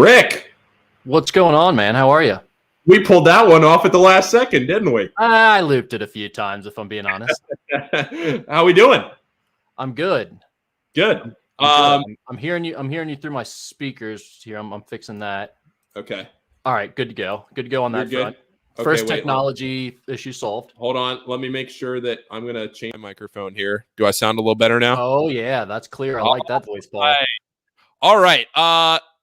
Rick, What's going on, man? How are you? we pulled that one off at the last second, didn't we? I looped it a few times, if I'm being honest. How we doing? I'm good. Good. I'm hearing you. I'm hearing you through my speakers here. I'm fixing that. Okay. All right, good to go. Good to go on You're that good? front. Okay, First wait, technology issue solved. Hold on. Let me make sure that I'm going to change my microphone here. Do I sound a little better now? Oh yeah, that's clear. I like that voice, Paul. All right.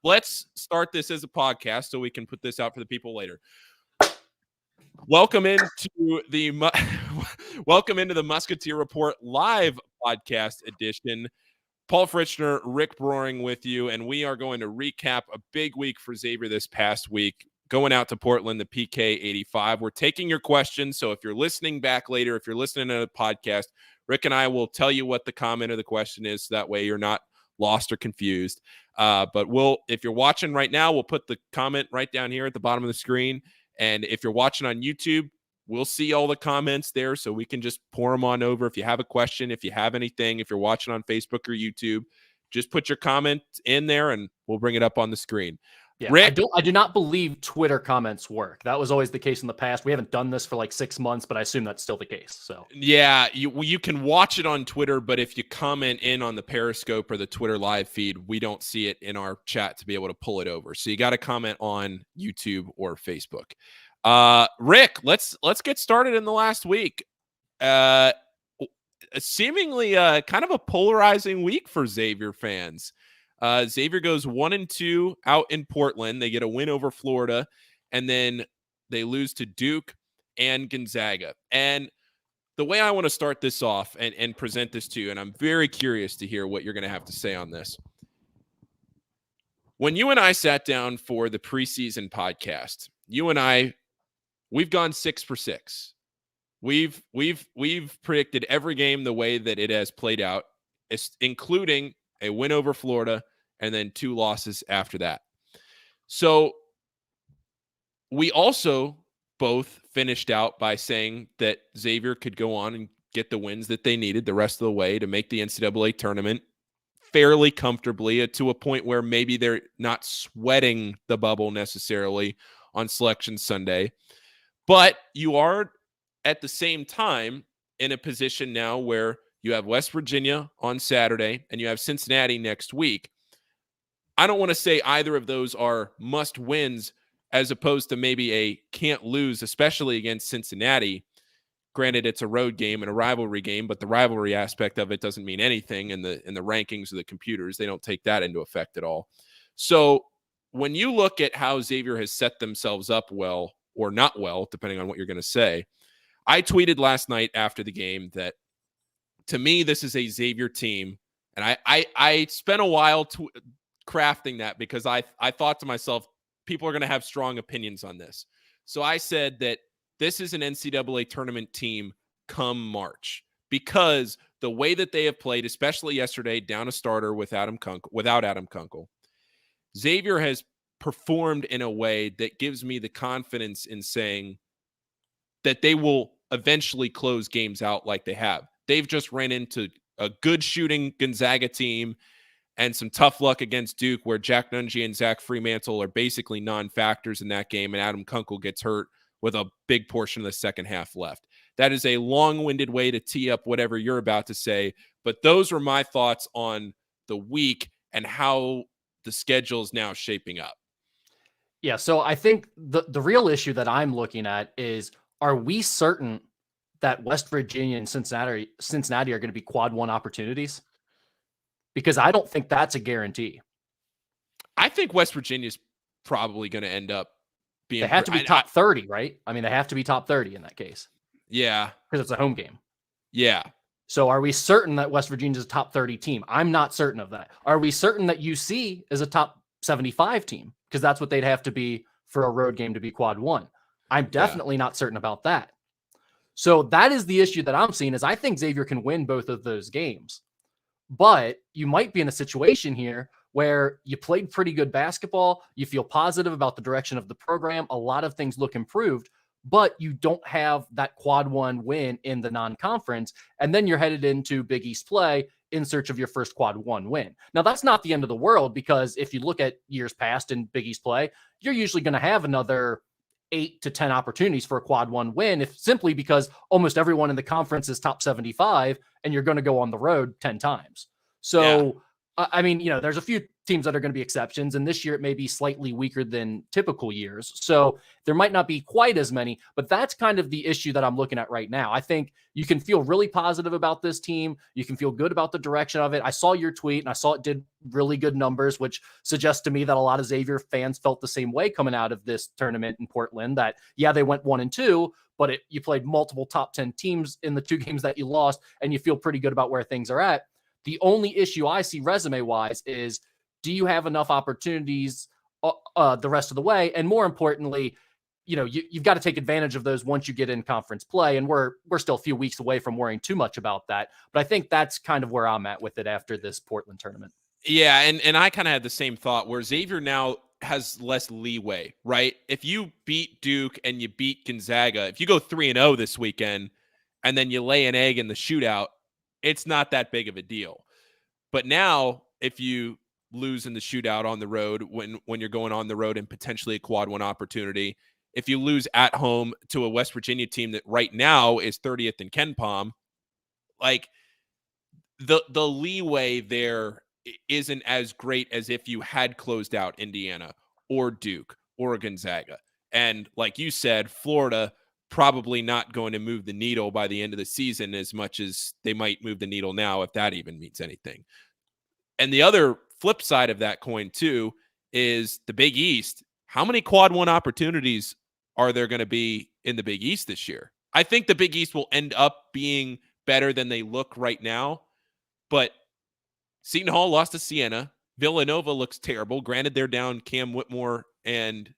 Let's start this as a podcast so we can put this out for the people later. Welcome into the Musketeer Report live podcast edition. Paul Fritschner, Rick Broering with you, and we are going to recap a big week for Xavier this past week, going out to Portland, the PK 85. We're taking your questions, so if you're listening back later, if you're listening to the podcast, Rick and I will tell you what the comment or the question is, so that way you're not lost or confused. But if you're watching right now, we'll put the comment right down here at the bottom of the screen. And if you're watching on YouTube, we'll see all the comments there, so we can just pour them on over. If you have a question, if you have anything, if you're watching on Facebook or YouTube, just put your comment in there and we'll bring it up on the screen. Yeah, Rick, I do not believe Twitter comments work. That was always the case in the past. We haven't done this for like 6 months, but I assume that's still the case. So yeah, you can watch it on Twitter, but if you comment in on the Periscope or the Twitter live feed, we don't see it in our chat to be able to pull it over. So you got to comment on YouTube or Facebook. Rick, let's get started in the last week. Seemingly kind of a polarizing week for Xavier fans. Xavier goes 1-2 out in Portland. They get a win over Florida, and then they lose to Duke and Gonzaga. And the way I want to start this off and present this to you, and I'm very curious to hear what you're going to have to say on this. When you and I sat down for the preseason podcast, you and I, we've gone 6 for 6. We've predicted every game the way that it has played out, including a win over Florida and then 2 losses after that. So we also both finished out by saying that Xavier could go on and get the wins that they needed the rest of the way to make the NCAA tournament fairly comfortably, to a point where maybe they're not sweating the bubble necessarily on Selection Sunday. But you are at the same time in a position now where you have West Virginia on Saturday and you have Cincinnati next week. I don't want to say either of those are must wins as opposed to maybe a can't lose, especially against Cincinnati. Granted, it's a road game and a rivalry game, but the rivalry aspect of it doesn't mean anything in the rankings of the computers. They don't take that into effect at all. So when you look at how Xavier has set themselves up well or not well, depending on what you're going to say, I tweeted last night after the game that to me, this is a Xavier team. And I spent a while crafting that because I thought to myself, people are going to have strong opinions on this. So I said that this is an NCAA tournament team come March, because the way that they have played, especially yesterday, down a starter without Adam Kunkel, Xavier has performed in a way that gives me the confidence in saying that they will eventually close games out like they have. They've just ran into a good shooting Gonzaga team and some tough luck against Duke, where Jack Nunge and Zach Fremantle are basically non-factors in that game, and Adam Kunkel gets hurt with a big portion of the second half left. That is a long-winded way to tee up whatever you're about to say, but those were my thoughts on the week and how the schedule is now shaping up. yeah, so I think the real issue that I'm looking at is, are we certain that West Virginia and Cincinnati are going to be quad 1 opportunities? Because I don't think that's a guarantee. I think West Virginia is probably going to end up being. They have to be top 30, right? I mean, they have to be top 30 in that case. Yeah. Because it's a home game. Yeah. So are we certain that West Virginia is a top 30 team? I'm not certain of that. Are we certain that UC is a top 75 team? Because that's what they'd have to be for a road game to be quad 1. I'm definitely not certain about that. So that is the issue that I'm seeing, is I think Xavier can win both of those games. But you might be in a situation here where you played pretty good basketball, you feel positive about the direction of the program, a lot of things look improved, but you don't have that quad 1 win in the non-conference, and then you're headed into Big East play, in search of your first quad one win. Now, that's not the end of the world, because if you look at years past in Big East play, you're usually going to have another 8 to 10 opportunities for a quad one win, if simply because almost everyone in the conference is top 75 and you're going to go on the road 10 times. So, I mean, there's a few teams that are going to be exceptions, and this year it may be slightly weaker than typical years. So there might not be quite as many, but that's kind of the issue that I'm looking at right now. I think you can feel really positive about this team. You can feel good about the direction of it. I saw your tweet and I saw it did really good numbers, which suggests to me that a lot of Xavier fans felt the same way coming out of this tournament in Portland, that, yeah, they went 1-2, but you played multiple top 10 teams in the 2 games that you lost, and you feel pretty good about where things are at. The only issue I see resume-wise is, do you have enough opportunities the rest of the way? And more importantly, you've got to take advantage of those once you get in conference play. And we're still a few weeks away from worrying too much about that. But I think that's kind of where I'm at with it after this Portland tournament. Yeah, and I kind of had the same thought, where Xavier now has less leeway, right? If you beat Duke and you beat Gonzaga, if you go 3-0 this weekend and then you lay an egg in the shootout, it's not that big of a deal. But now, if you lose in the shootout on the road, when you're going on the road and potentially a quad one opportunity, if you lose at home to a West Virginia team that right now is 30th in KenPom, like the leeway there isn't as great as if you had closed out Indiana or Duke or Gonzaga. And like you said, Florida probably not going to move the needle by the end of the season as much as they might move the needle now, if that even means anything. And the other flip side of that coin too is the Big East. How many quad one opportunities are there going to be in the Big East this year? I think the Big East will end up being better than they look right now, but Seton Hall lost to Siena. Villanova looks terrible. Granted, they're down Cam Whitmore and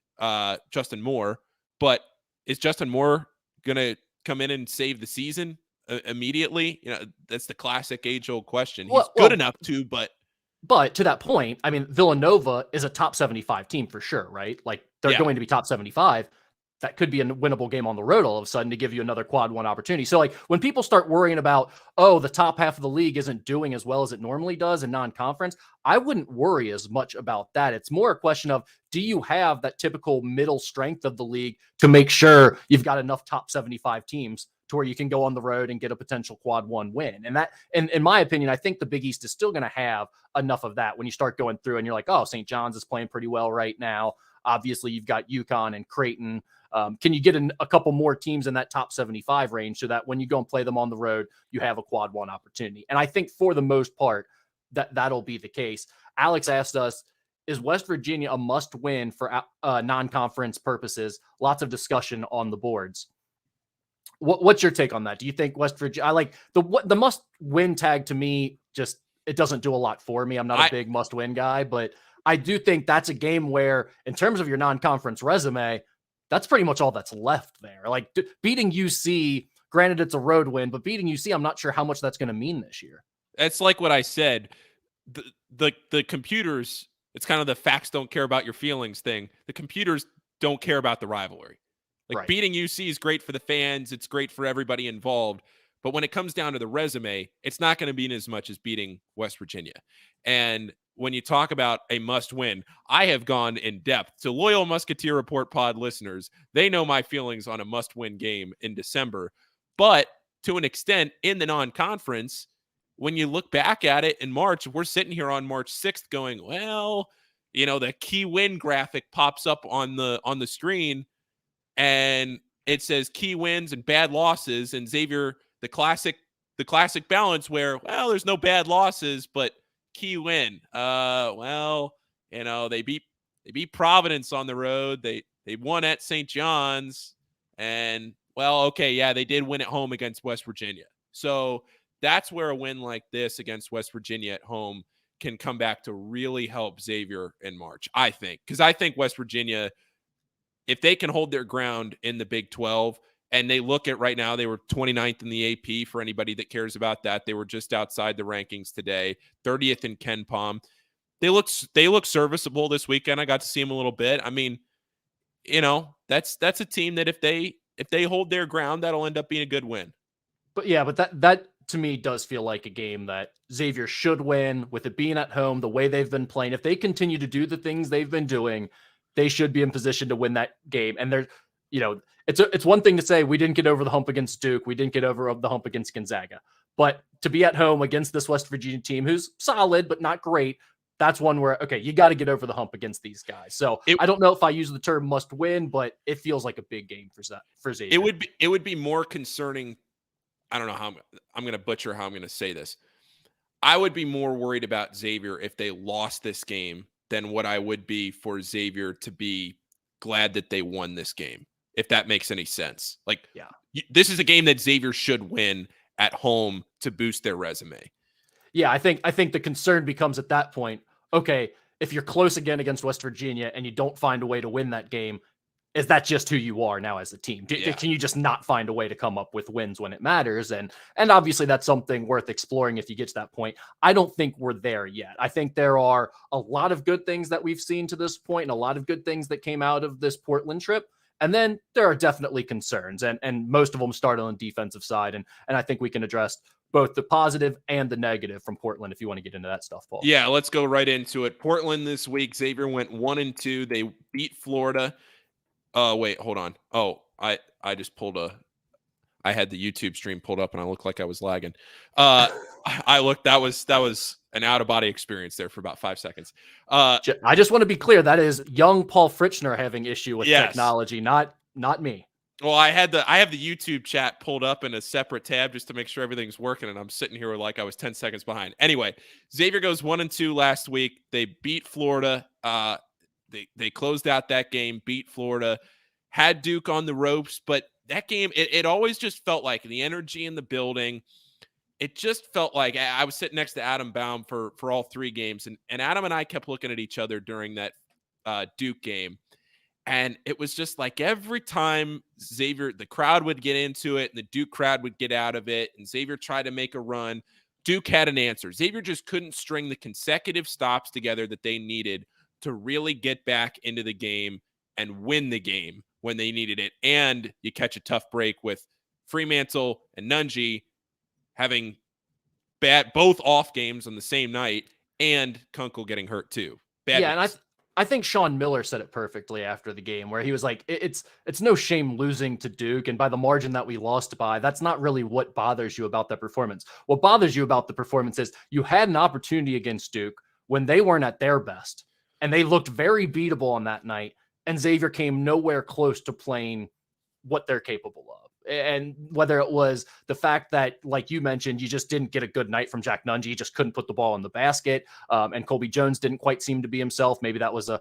Justin Moore, but is Justin Moore going to come in and save the season immediately? That's the classic age-old question. He's good enough to, But to that point, I mean, Villanova is a top 75 team for sure, right? Like, they're going to be top 75. That could be a winnable game on the road all of a sudden to give you another quad one opportunity. So, like, when people start worrying about, the top half of the league isn't doing as well as it normally does in non-conference, I wouldn't worry as much about that. It's more a question of, do you have that typical middle strength of the league to make sure you've got enough top 75 teams to where you can go on the road and get a potential quad one win? And that, in my opinion, I think the Big East is still going to have enough of that when you start going through and you're like, St. John's is playing pretty well right now. Obviously, you've got UConn and Creighton. Can you get a couple more teams in that top 75 range so that when you go and play them on the road, you have a quad one opportunity? And I think for the most part, that'll be the case. Alex asked us, is West Virginia a must win for non-conference purposes? Lots of discussion on the boards. What's your take on that? Do you think West Virginia, I like the must win tag to me, just, it doesn't do a lot for me. I'm not a big must win guy, but I do think that's a game where, in terms of your non-conference resume, that's pretty much all that's left there. Like, beating UC, granted it's a road win, but beating UC, I'm not sure how much that's going to mean this year. It's like what I said. The computers, it's kind of the facts don't care about your feelings thing. The computers don't care about the rivalry. Like, right. Beating UC is great for the fans. It's great for everybody involved. But when it comes down to the resume, it's not going to mean as much as beating West Virginia. And when you talk about a must win, I have gone in depth to loyal Musketeer Report pod listeners. They know my feelings on a must win game in December, but to an extent in the non-conference, when you look back at it in March, we're sitting here on March 6th going, well, the key win graphic pops up on the screen and it says key wins and bad losses, and Xavier, the classic balance where, well, there's no bad losses, but key win. They beat Providence on the road. They won at St. John's, and they did win at home against West Virginia. So that's where a win like this against West Virginia at home can come back to really help Xavier in March, I think. Because I think West Virginia, if they can hold their ground in the Big 12, and they look at right now, they were 29th in the AP for anybody that cares about that. They were just outside the rankings today, 30th in KenPom. They look serviceable this weekend. I got to see them a little bit. I mean, that's a team that if they hold their ground, that'll end up being a good win. But yeah, but that to me does feel like a game that Xavier should win, with it being at home, the way they've been playing. If they continue to do the things they've been doing, they should be in position to win that game. And there's, it's one thing to say we didn't get over the hump against Duke, we didn't get over the hump against Gonzaga, but to be at home against this West Virginia team who's solid but not great, that's one where, okay, you got to get over the hump against these guys. So I don't know if I use the term must win, but it feels like a big game for Xavier. It would be more concerning. I don't know how I'm going to butcher how I'm going to say this. I would be more worried about Xavier if they lost this game than what I would be for Xavier to be glad that they won this game, if that makes any sense. Like, yeah, this is a game that Xavier should win at home to boost their resume. Yeah, I think the concern becomes at that point, okay, if you're close again against West Virginia and you don't find a way to win that game, is that just who you are now as a team? Can you just not find a way to come up with wins when it matters? And obviously that's something worth exploring if you get to that point. I don't think we're there yet. I think there are a lot of good things that we've seen to this point and a lot of good things that came out of this Portland trip. And then there are definitely concerns, and most of them start on the defensive side. And I think we can address both the positive and the negative from Portland if you want to get into that stuff, Paul. Yeah, let's go right into it. Portland this week, Xavier went 1-2. They beat Florida. Wait, hold on. Oh, I just I had the YouTube stream pulled up and I looked like I was lagging. That was an out-of-body experience there for about 5 seconds. I just want to be clear. That is young Paul Fritschner having issue with technology, not me. Well, I have the YouTube chat pulled up in a separate tab just to make sure everything's working, and I'm sitting here like I was 10 seconds behind. Anyway, Xavier goes 1-2 last week. They beat Florida. They closed out that game, beat Florida, had Duke on the ropes, but that game, it always just felt like the energy in the building. It just felt like I was sitting next to Adam Baum for all three games, and Adam and I kept looking at each other during that Duke game. And it was just like every time Xavier, the crowd would get into it and the Duke crowd would get out of it, and Xavier tried to make a run, Duke had an answer. Xavier just couldn't string the consecutive stops together that they needed to really get back into the game and win the game when they needed it. And you catch a tough break with Fremantle and Nunji having both off games on the same night, and Kunkel getting hurt too. And I think Sean Miller said it perfectly after the game, where he was like, it's no shame losing to Duke, and by the margin that we lost by, that's not really what bothers you about that performance. What bothers you about the performance is you had an opportunity against Duke when they weren't at their best, and they looked very beatable on that night, and Xavier came nowhere close to playing what they're capable of. And whether it was the fact that, like you mentioned, you just didn't get a good night from Jack Nunji, he just couldn't put the ball in the basket, and Colby Jones didn't quite seem to be himself. Maybe that was a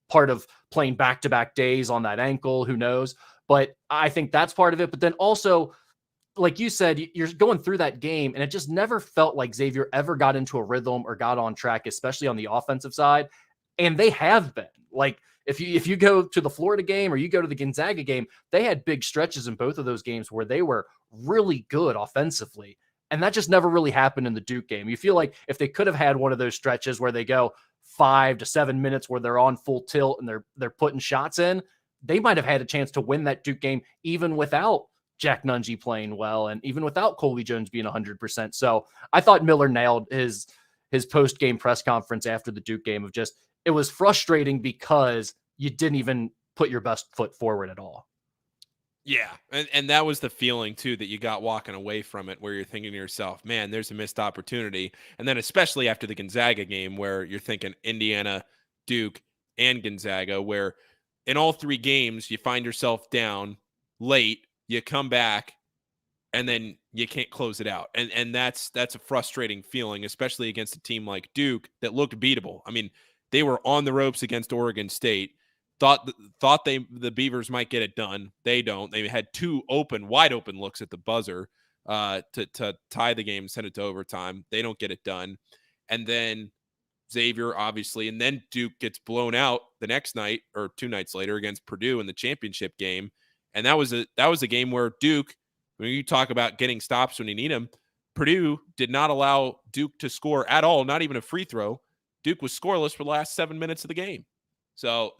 part of playing back-to-back days on that ankle, who knows? But I think that's part of it. But then also, like you said, you're going through that game, and it just never felt like Xavier ever got into a rhythm or got on track, especially on the offensive side. And they have been. Like, if you go to the Florida game or you go to the Gonzaga game, they had big stretches in both of those games where they were really good offensively. And that just never really happened in the Duke game. You feel like if they could have had one of those stretches where they go 5 to 7 minutes where they're on full tilt and they're putting shots in, they might have had a chance to win that Duke game even without Jack Nunji playing well and even without Colby Jones being 100%. So I thought Miller nailed his post-game press conference after the Duke game of just, it was frustrating because you didn't even put your best foot forward at all. Yeah. And that was the feeling too, that you got walking away from it, where you're thinking to yourself, man, there's a missed opportunity. And then especially after the Gonzaga game, where you're thinking Indiana, Duke, and Gonzaga, where in all three games, you find yourself down late, you come back, and then you can't close it out. And that's a frustrating feeling, especially against a team like Duke that looked beatable. I mean, they were on the ropes against Oregon State. Thought the Beavers might get it done. They don't. They had two wide open looks at the buzzer to tie the game, send it to overtime. They don't get it done. And then Xavier, obviously, and then Duke gets blown out the next night or 2 nights later against Purdue in the championship game. And that was a game where Duke, when you talk about getting stops when you need them, Purdue did not allow Duke to score at all, not even a free throw. Duke was scoreless for the last 7 minutes of the game. So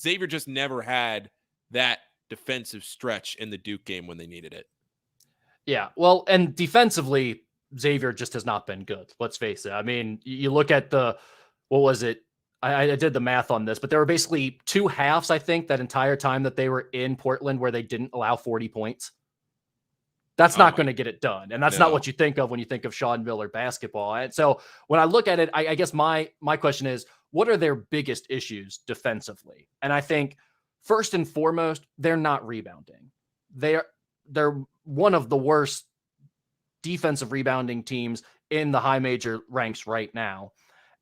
Xavier just never had that defensive stretch in the Duke game when they needed it. Yeah. Well, and defensively, Xavier just has not been good. Let's face it. I mean, you look at what was it? I did the math on this, but there were basically 2 halves, I think, that entire time that they were in Portland where they didn't allow 40 points. That's not going to get it done. And that's not what you think of when you think of Sean Miller basketball. And so when I look at it, I guess my question is, what are their biggest issues defensively? And I think first and foremost, they're not rebounding. They're one of the worst defensive rebounding teams in the high major ranks right now.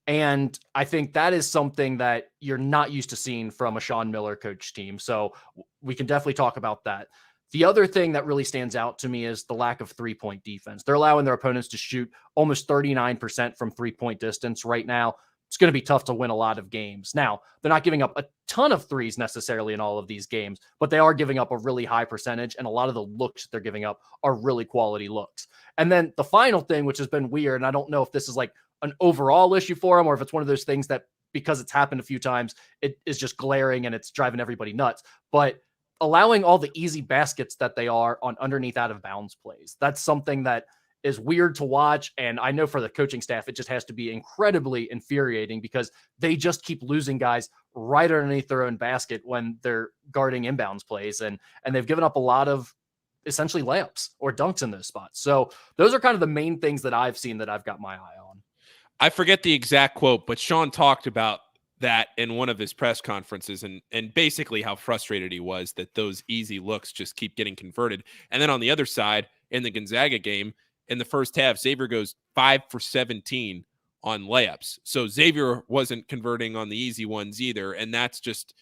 And I think that is something that you're not used to seeing from a Sean Miller coach team. So we can definitely talk about that. The other thing that really stands out to me is the lack of 3-point defense. They're allowing their opponents to shoot almost 39% from 3-point distance right now. It's going to be tough to win a lot of games. Now, they're not giving up a ton of threes necessarily in all of these games, but they are giving up a really high percentage, and a lot of the looks that they're giving up are really quality looks. And then the final thing, which has been weird, and I don't know if this is like an overall issue for them or if it's one of those things that because it's happened a few times, it is just glaring and it's driving everybody nuts, but allowing all the easy baskets that they are on underneath out of bounds plays. That's something that is weird to watch. And I know for the coaching staff, it just has to be incredibly infuriating because they just keep losing guys right underneath their own basket when they're guarding inbounds plays. And they've given up a lot of essentially layups or dunks in those spots. So those are kind of the main things that I've seen that I've got my eye on. I forget the exact quote, but Sean talked about that in one of his press conferences and basically how frustrated he was that those easy looks just keep getting converted. And then on the other side, in the Gonzaga game, in the first half, Xavier goes 5 for 17 on layups. So Xavier wasn't converting on the easy ones either. And that's just,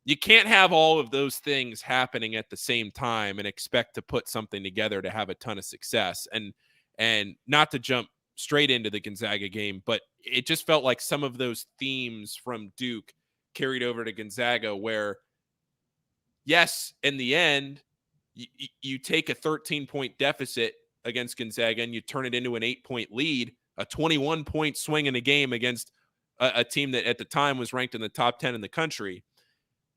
you can't have all of those things happening at the same time and expect to put something together to have a ton of success. And not to jump straight into the Gonzaga game, but it just felt like some of those themes from Duke carried over to Gonzaga where, yes, in the end, you take a 13-point deficit against Gonzaga and you turn it into an 8-point lead, a 21-point swing in a game against a team that at the time was ranked in the top 10 in the country.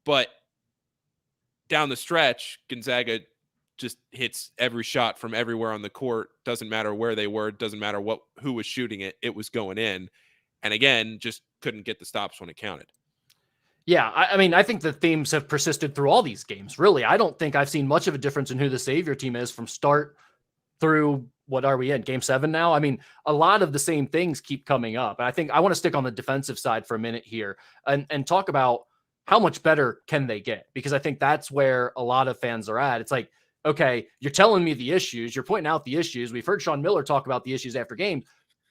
But down the stretch, Gonzaga just hits every shot from everywhere on the court. Doesn't matter where they were. Doesn't matter who was shooting it. It was going in. And again, just couldn't get the stops when it counted. Yeah, I mean, I think the themes have persisted through all these games. Really, I don't think I've seen much of a difference in who the Xavier team is from start through, what are we in, Game 7 now? I mean, a lot of the same things keep coming up. And I think I want to stick on the defensive side for a minute here and talk about how much better can they get? Because I think that's where a lot of fans are at. It's like, okay, you're telling me the issues. You're pointing out the issues. We've heard Sean Miller talk about the issues after games.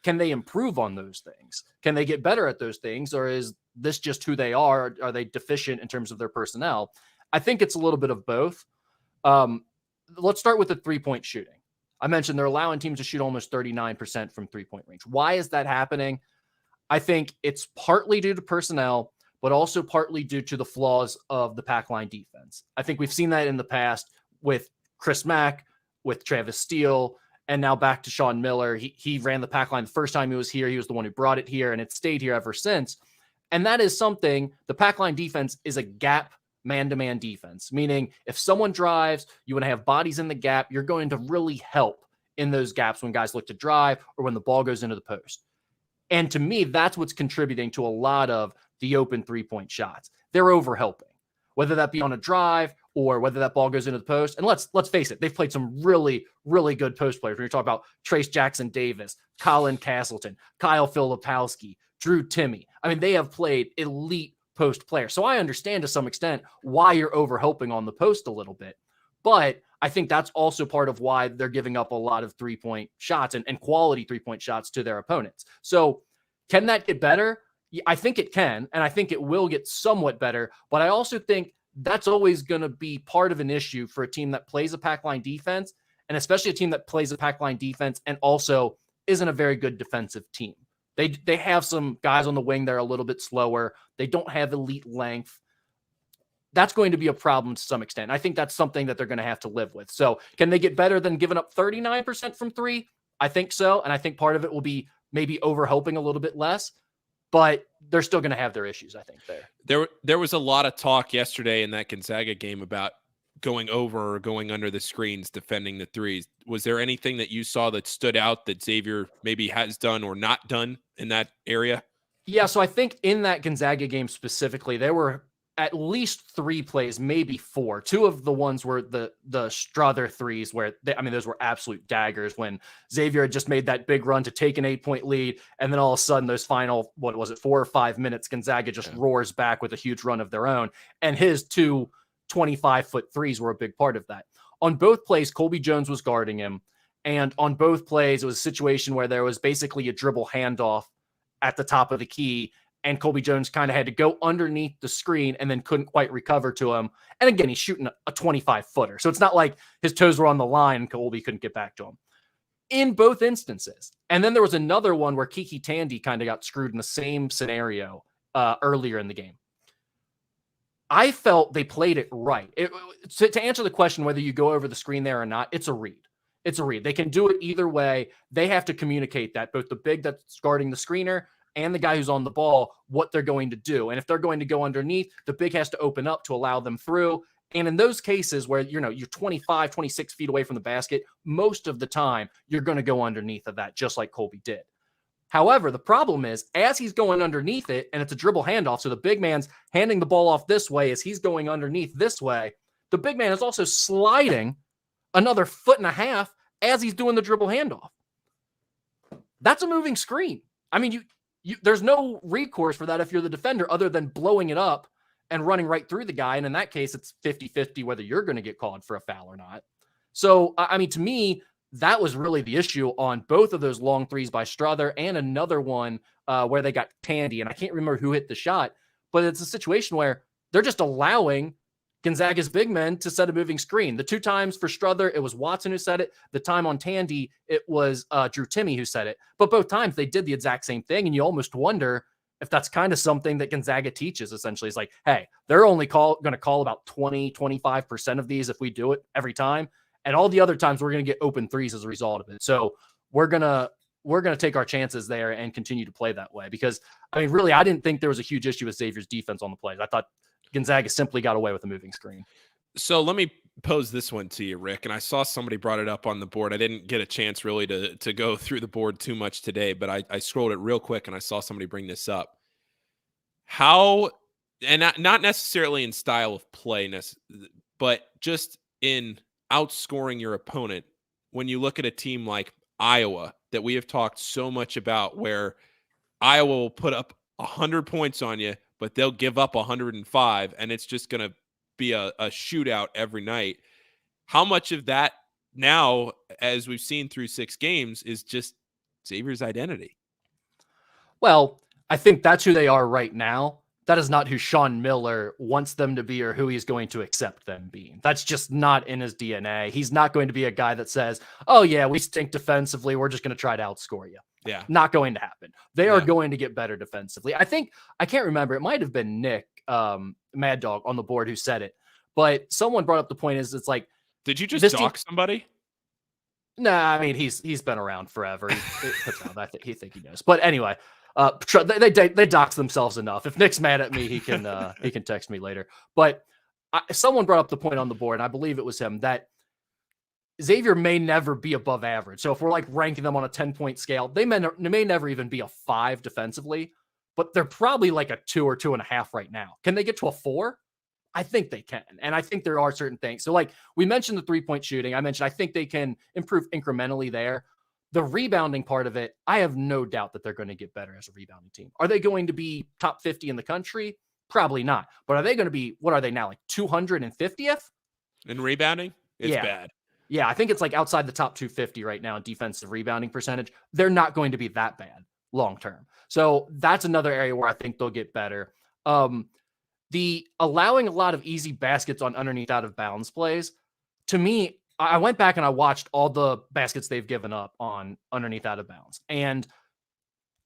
Can they improve on those things? Can they get better at those things? Or is this just who they are? Are they deficient in terms of their personnel? I think it's a little bit of both. Let's start with the 3-point shooting. I mentioned they're allowing teams to shoot almost 39% from 3-point range. Why is that happening? I think it's partly due to personnel, but also partly due to the flaws of the pack line defense. I think we've seen that in the past with Chris Mack, with Travis Steele, and now back to Sean Miller. He ran the pack line the first time he was here. He was the one who brought it here, and it's stayed here ever since. And that is something, the pack line defense is a gap man-to-man defense, meaning if someone drives, you want to have bodies in the gap, you're going to really help in those gaps when guys look to drive or when the ball goes into the post. And to me, that's what's contributing to a lot of the open 3-point shots. They're over-helping, whether that be on a drive or whether that ball goes into the post. And let's face it, they've played some really, really good post players. When you're talking about Trace Jackson Davis, Colin Castleton, Kyle Filipowski, Drew Timme. I mean, they have played elite post players. So I understand to some extent why you're over-helping on the post a little bit. But I think that's also part of why they're giving up a lot of 3-point shots and quality 3-point shots to their opponents. So can that get better? I think it can, and I think it will get somewhat better. But I also think that's always going to be part of an issue for a team that plays a pack line defense, and especially a team that plays a pack line defense and also isn't a very good defensive team. They have some guys on the wing that are a little bit slower. They don't have elite length. That's going to be a problem to some extent. I think that's something that they're going to have to live with. So can they get better than giving up 39% from 3? I think so. And I think part of it will be maybe over-helping a little bit less, but they're still going to have their issues, I think, there. There was a lot of talk yesterday in that Gonzaga game about going over or going under the screens, defending the threes. Was there anything that you saw that stood out that Xavier maybe has done or not done in that area? Yeah, so I think in that Gonzaga game specifically, there were at least 3 plays, maybe 4. 2 of the ones were the Strother threes where those were absolute daggers when Xavier had just made that big run to take an 8-point lead, and then all of a sudden those final 4 or 5 minutes, Gonzaga just roars back with a huge run of their own, and his 2 25-foot threes were a big part of that. On both plays, Colby Jones was guarding him, and on both plays, it was a situation where there was basically a dribble handoff at the top of the key, and Colby Jones kind of had to go underneath the screen and then couldn't quite recover to him. And again, he's shooting a 25-footer. So it's not like his toes were on the line and Colby couldn't get back to him. In both instances. And then there was another one where Kiki Tandy kind of got screwed in the same scenario earlier in the game. I felt they played it right. To answer the question whether you go over the screen there or not, it's a read. It's a read. They can do it either way. They have to communicate that, both the big that's guarding the screener and the guy who's on the ball, what they're going to do. And if they're going to go underneath, the big has to open up to allow them through. And in those cases where, you're 25, 26 feet away from the basket, most of the time you're going to go underneath of that, just like Colby did. However, the problem is as he's going underneath it, and it's a dribble handoff, so the big man's handing the ball off this way as he's going underneath this way, the big man is also sliding another 1.5 feet as he's doing the dribble handoff. That's a moving screen. I mean, there's no recourse for that if you're the defender other than blowing it up and running right through the guy. And in that case, it's 50-50 whether you're going to get called for a foul or not. So, I mean, to me, that was really the issue on both of those long threes by Strother and another one where they got Tandy. And I can't remember who hit the shot, but it's a situation where they're just allowing Gonzaga's big men to set a moving screen. The 2 times for Strother, it was Watson who said it. The time on Tandy, it was Drew Timme who said it. But both times they did the exact same thing. And you almost wonder if that's kind of something that Gonzaga teaches, essentially. It's like, hey, they're only going to call about 20, 25% of these if we do it every time. And all the other times we're going to get open threes as a result of it. So we're going to take our chances there and continue to play that way. Because, I mean, really, I didn't think there was a huge issue with Xavier's defense on the plays. I thought Gonzaga simply got away with a moving screen. So let me pose this one to you, Rick. And I saw somebody brought it up on the board. I didn't get a chance really to go through the board too much today, but I scrolled it real quick and I saw somebody bring this up. How, and not necessarily in style of play, but just in outscoring your opponent, when you look at a team like Iowa that we have talked so much about, where Iowa will put up 100 points on you, but they'll give up 105, and it's just going to be a shootout every night. How much of that now, as we've seen through 6 games, is just Xavier's identity? Well, I think that's who they are right now. That is not who Sean Miller wants them to be or who he's going to accept them being. That's just not in his DNA. He's not going to be a guy that says, oh, yeah, we stink defensively. We're just going to try to outscore you. Yeah. Not going to happen. They are going to get better defensively. I can't remember. It might have been Nick, Mad Dog, on the board who said it. But someone brought up the point is it's like, did you just dock somebody? Nah, I mean, he's been around forever. I think he knows. But anyway, they dox themselves enough. If Nick's mad at me, he can text me later. But someone brought up the point on the board, and I believe it was him, that Xavier may never be above average. So if we're like ranking them on a 10-point scale, they may never even be a 5 defensively, but they're probably like a 2 or 2.5 right now. Can they get to a 4? I think they can. And I think there are certain things. So like we mentioned the 3-point shooting. I think they can improve incrementally there. The rebounding part of it, I have no doubt that they're going to get better as a rebounding team. Are they going to be top 50 in the country? Probably not. But are they going to be, what are they now, like 250th? In rebounding? It's bad. Yeah, I think it's like outside the top 250 right now in defensive rebounding percentage. They're not going to be that bad long term. So that's another area where I think they'll get better. The allowing a lot of easy baskets on underneath out of bounds plays, to me, I went back and I watched all the baskets they've given up on underneath out of bounds. And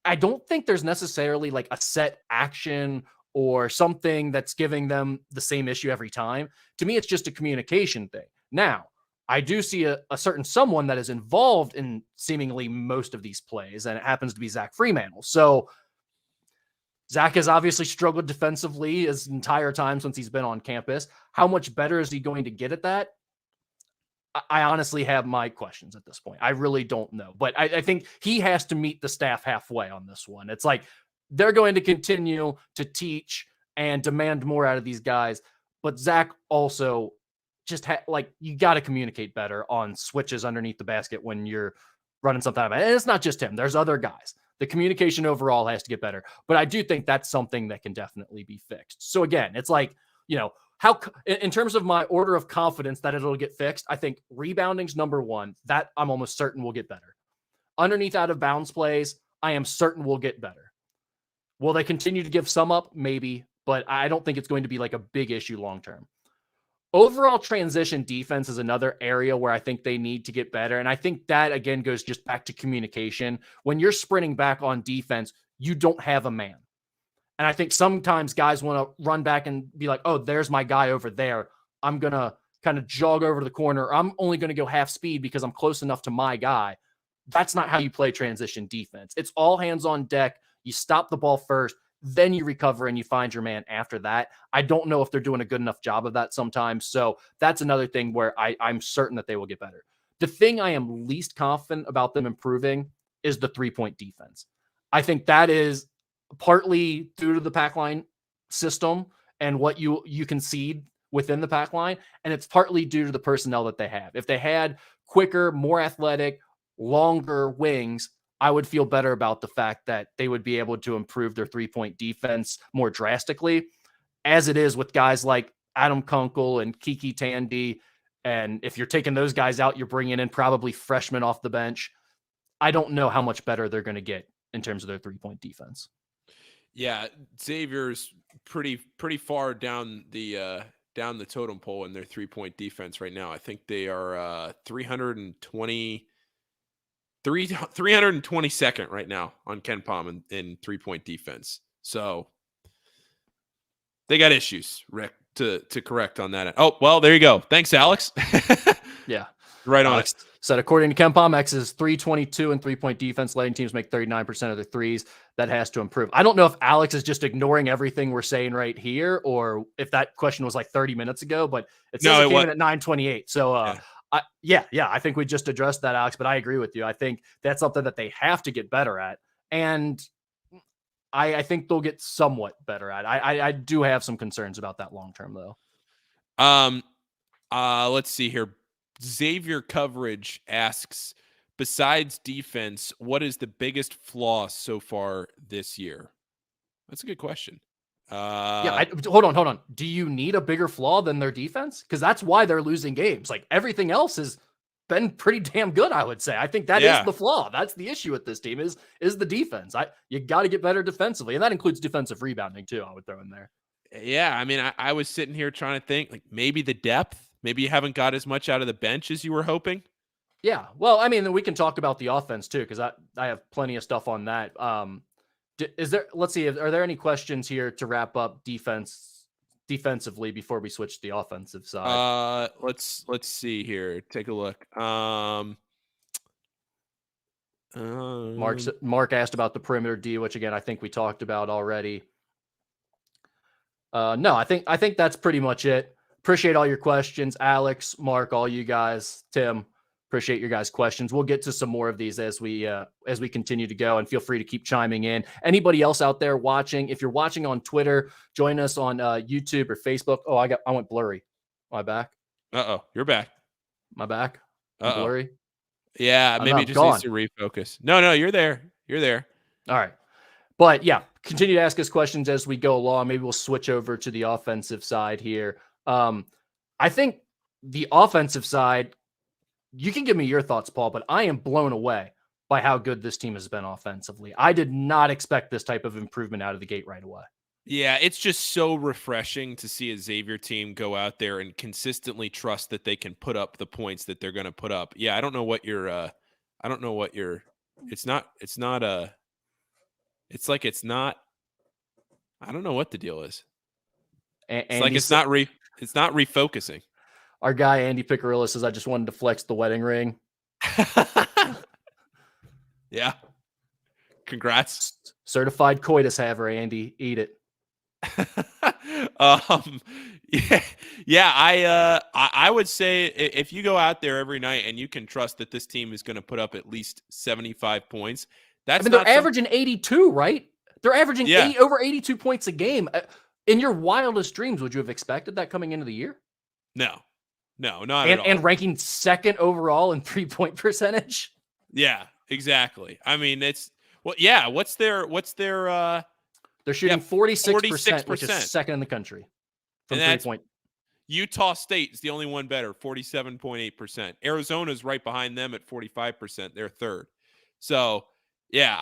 I don't think there's necessarily like a set action or something that's giving them the same issue every time. To me, it's just a communication thing. Now, I do see a certain someone that is involved in seemingly most of these plays, and it happens to be Zach Fremantle. So Zach has obviously struggled defensively his entire time since he's been on campus. How much better is he going to get at that? I honestly have my questions at this point. I really don't know. But I think he has to meet the staff halfway on this one. It's like they're going to continue to teach and demand more out of these guys. But Zach also just you got to communicate better on switches underneath the basket when you're running something out of it. And it's not just him. There's other guys. The communication overall has to get better. But I do think that's something that can definitely be fixed. So again, it's like, how, in terms of my order of confidence that it'll get fixed, I think rebounding's number one. That I'm almost certain will get better. Underneath out of bounds plays, I am certain will get better. Will they continue to give some up? Maybe, but I don't think it's going to be like a big issue long term. Overall transition defense is another area where I think they need to get better. And I think that, again, goes just back to communication. When you're sprinting back on defense, you don't have a man. And I think sometimes guys want to run back and be like, oh, there's my guy over there. I'm going to kind of jog over to the corner. I'm only going to go half speed because I'm close enough to my guy. That's not how you play transition defense. It's all hands on deck. You stop the ball first, then you recover and you find your man after that. I don't know if they're doing a good enough job of that sometimes. So that's another thing where I'm certain that they will get better. The thing I am least confident about them improving is the 3-point defense. I think that is partly due to the pack line system and what you concede within the pack line. And it's partly due to the personnel that they have. If they had quicker, more athletic, longer wings, I would feel better about the fact that they would be able to improve their 3-point defense more drastically, as it is with guys like Adam Kunkel and Kiki Tandy. And if you're taking those guys out, you're bringing in probably freshmen off the bench. I don't know how much better they're going to get in terms of their 3-point defense. Yeah, Xavier's pretty far down the totem pole in their 3-point defense right now. I think they are 322nd right now on KenPom in 3-point defense. So they got issues, Rick, to correct on that. Oh, well, there you go. Thanks, Alex. Yeah. Right on Alex said, according to KenPom, X is 322 in 3-point defense, letting teams make 39% of their threes. That has to improve. I don't know if Alex is just ignoring everything we're saying right here, or if that question was like 30 minutes ago, but it says it came in at 9:28. So, I think we just addressed that, Alex, but I agree with you. I think that's something that they have to get better at. And I think they'll get somewhat better at. I do have some concerns about that long term, though. Let's see here. Xavier Coverage asks, besides defense, what is the biggest flaw so far this year? That's a good question. Hold on. Do you need a bigger flaw than their defense? Because that's why they're losing games. Like everything else has been pretty damn good, I would say. I think that is the flaw. That's the issue with this team is the defense. You got to get better defensively, and that includes defensive rebounding too. I would throw in there. Yeah, I mean, I was sitting here trying to think, like maybe the depth. Maybe you haven't got as much out of the bench as you were hoping. Yeah, well, I mean, we can talk about the offense too, because I have plenty of stuff on that. Let's see, are there any questions here to wrap up defensively before we switch to the offensive side? Let's see here. Take a look. Mark asked about the perimeter D, which again I think we talked about already. No, I think that's pretty much it. Appreciate all your questions, Alex, Mark, all you guys, Tim. Appreciate your guys' questions. We'll get to some more of these as we continue to go, and feel free to keep chiming in. Anybody else out there watching, if you're watching on Twitter, join us on YouTube or Facebook. Oh, I went blurry. Am I back? You're back. My back? Blurry? Yeah, maybe it just needs to refocus. No, you're there. You're there. All right. But yeah, continue to ask us questions as we go along. Maybe we'll switch over to the offensive side here. I think the offensive side, you can give me your thoughts, Paul, but I am blown away by how good this team has been offensively. I did not expect this type of improvement out of the gate right away. Yeah, it's just so refreshing to see a Xavier team go out there and consistently trust that they can put up the points that they're going to put up. Yeah, I don't know what I don't know what the deal is. It's not refocusing. Our guy, Andy Picarilla, says, I just wanted to flex the wedding ring. Yeah. Congrats. Certified coitus haver, Andy. Eat it. I would say if you go out there every night and you can trust that this team is going to put up at least 75 points, they're averaging 82, right? They're averaging over 82 points a game. In your wildest dreams, would you have expected that coming into the year? No, not at all. And ranking second overall in 3-point percentage. Yeah, exactly. I mean, what's their they're shooting 46%, which is second in the country from 3-point. Utah State is the only one better, 47.8%. Arizona's right behind them at 45%. They're third. So, yeah,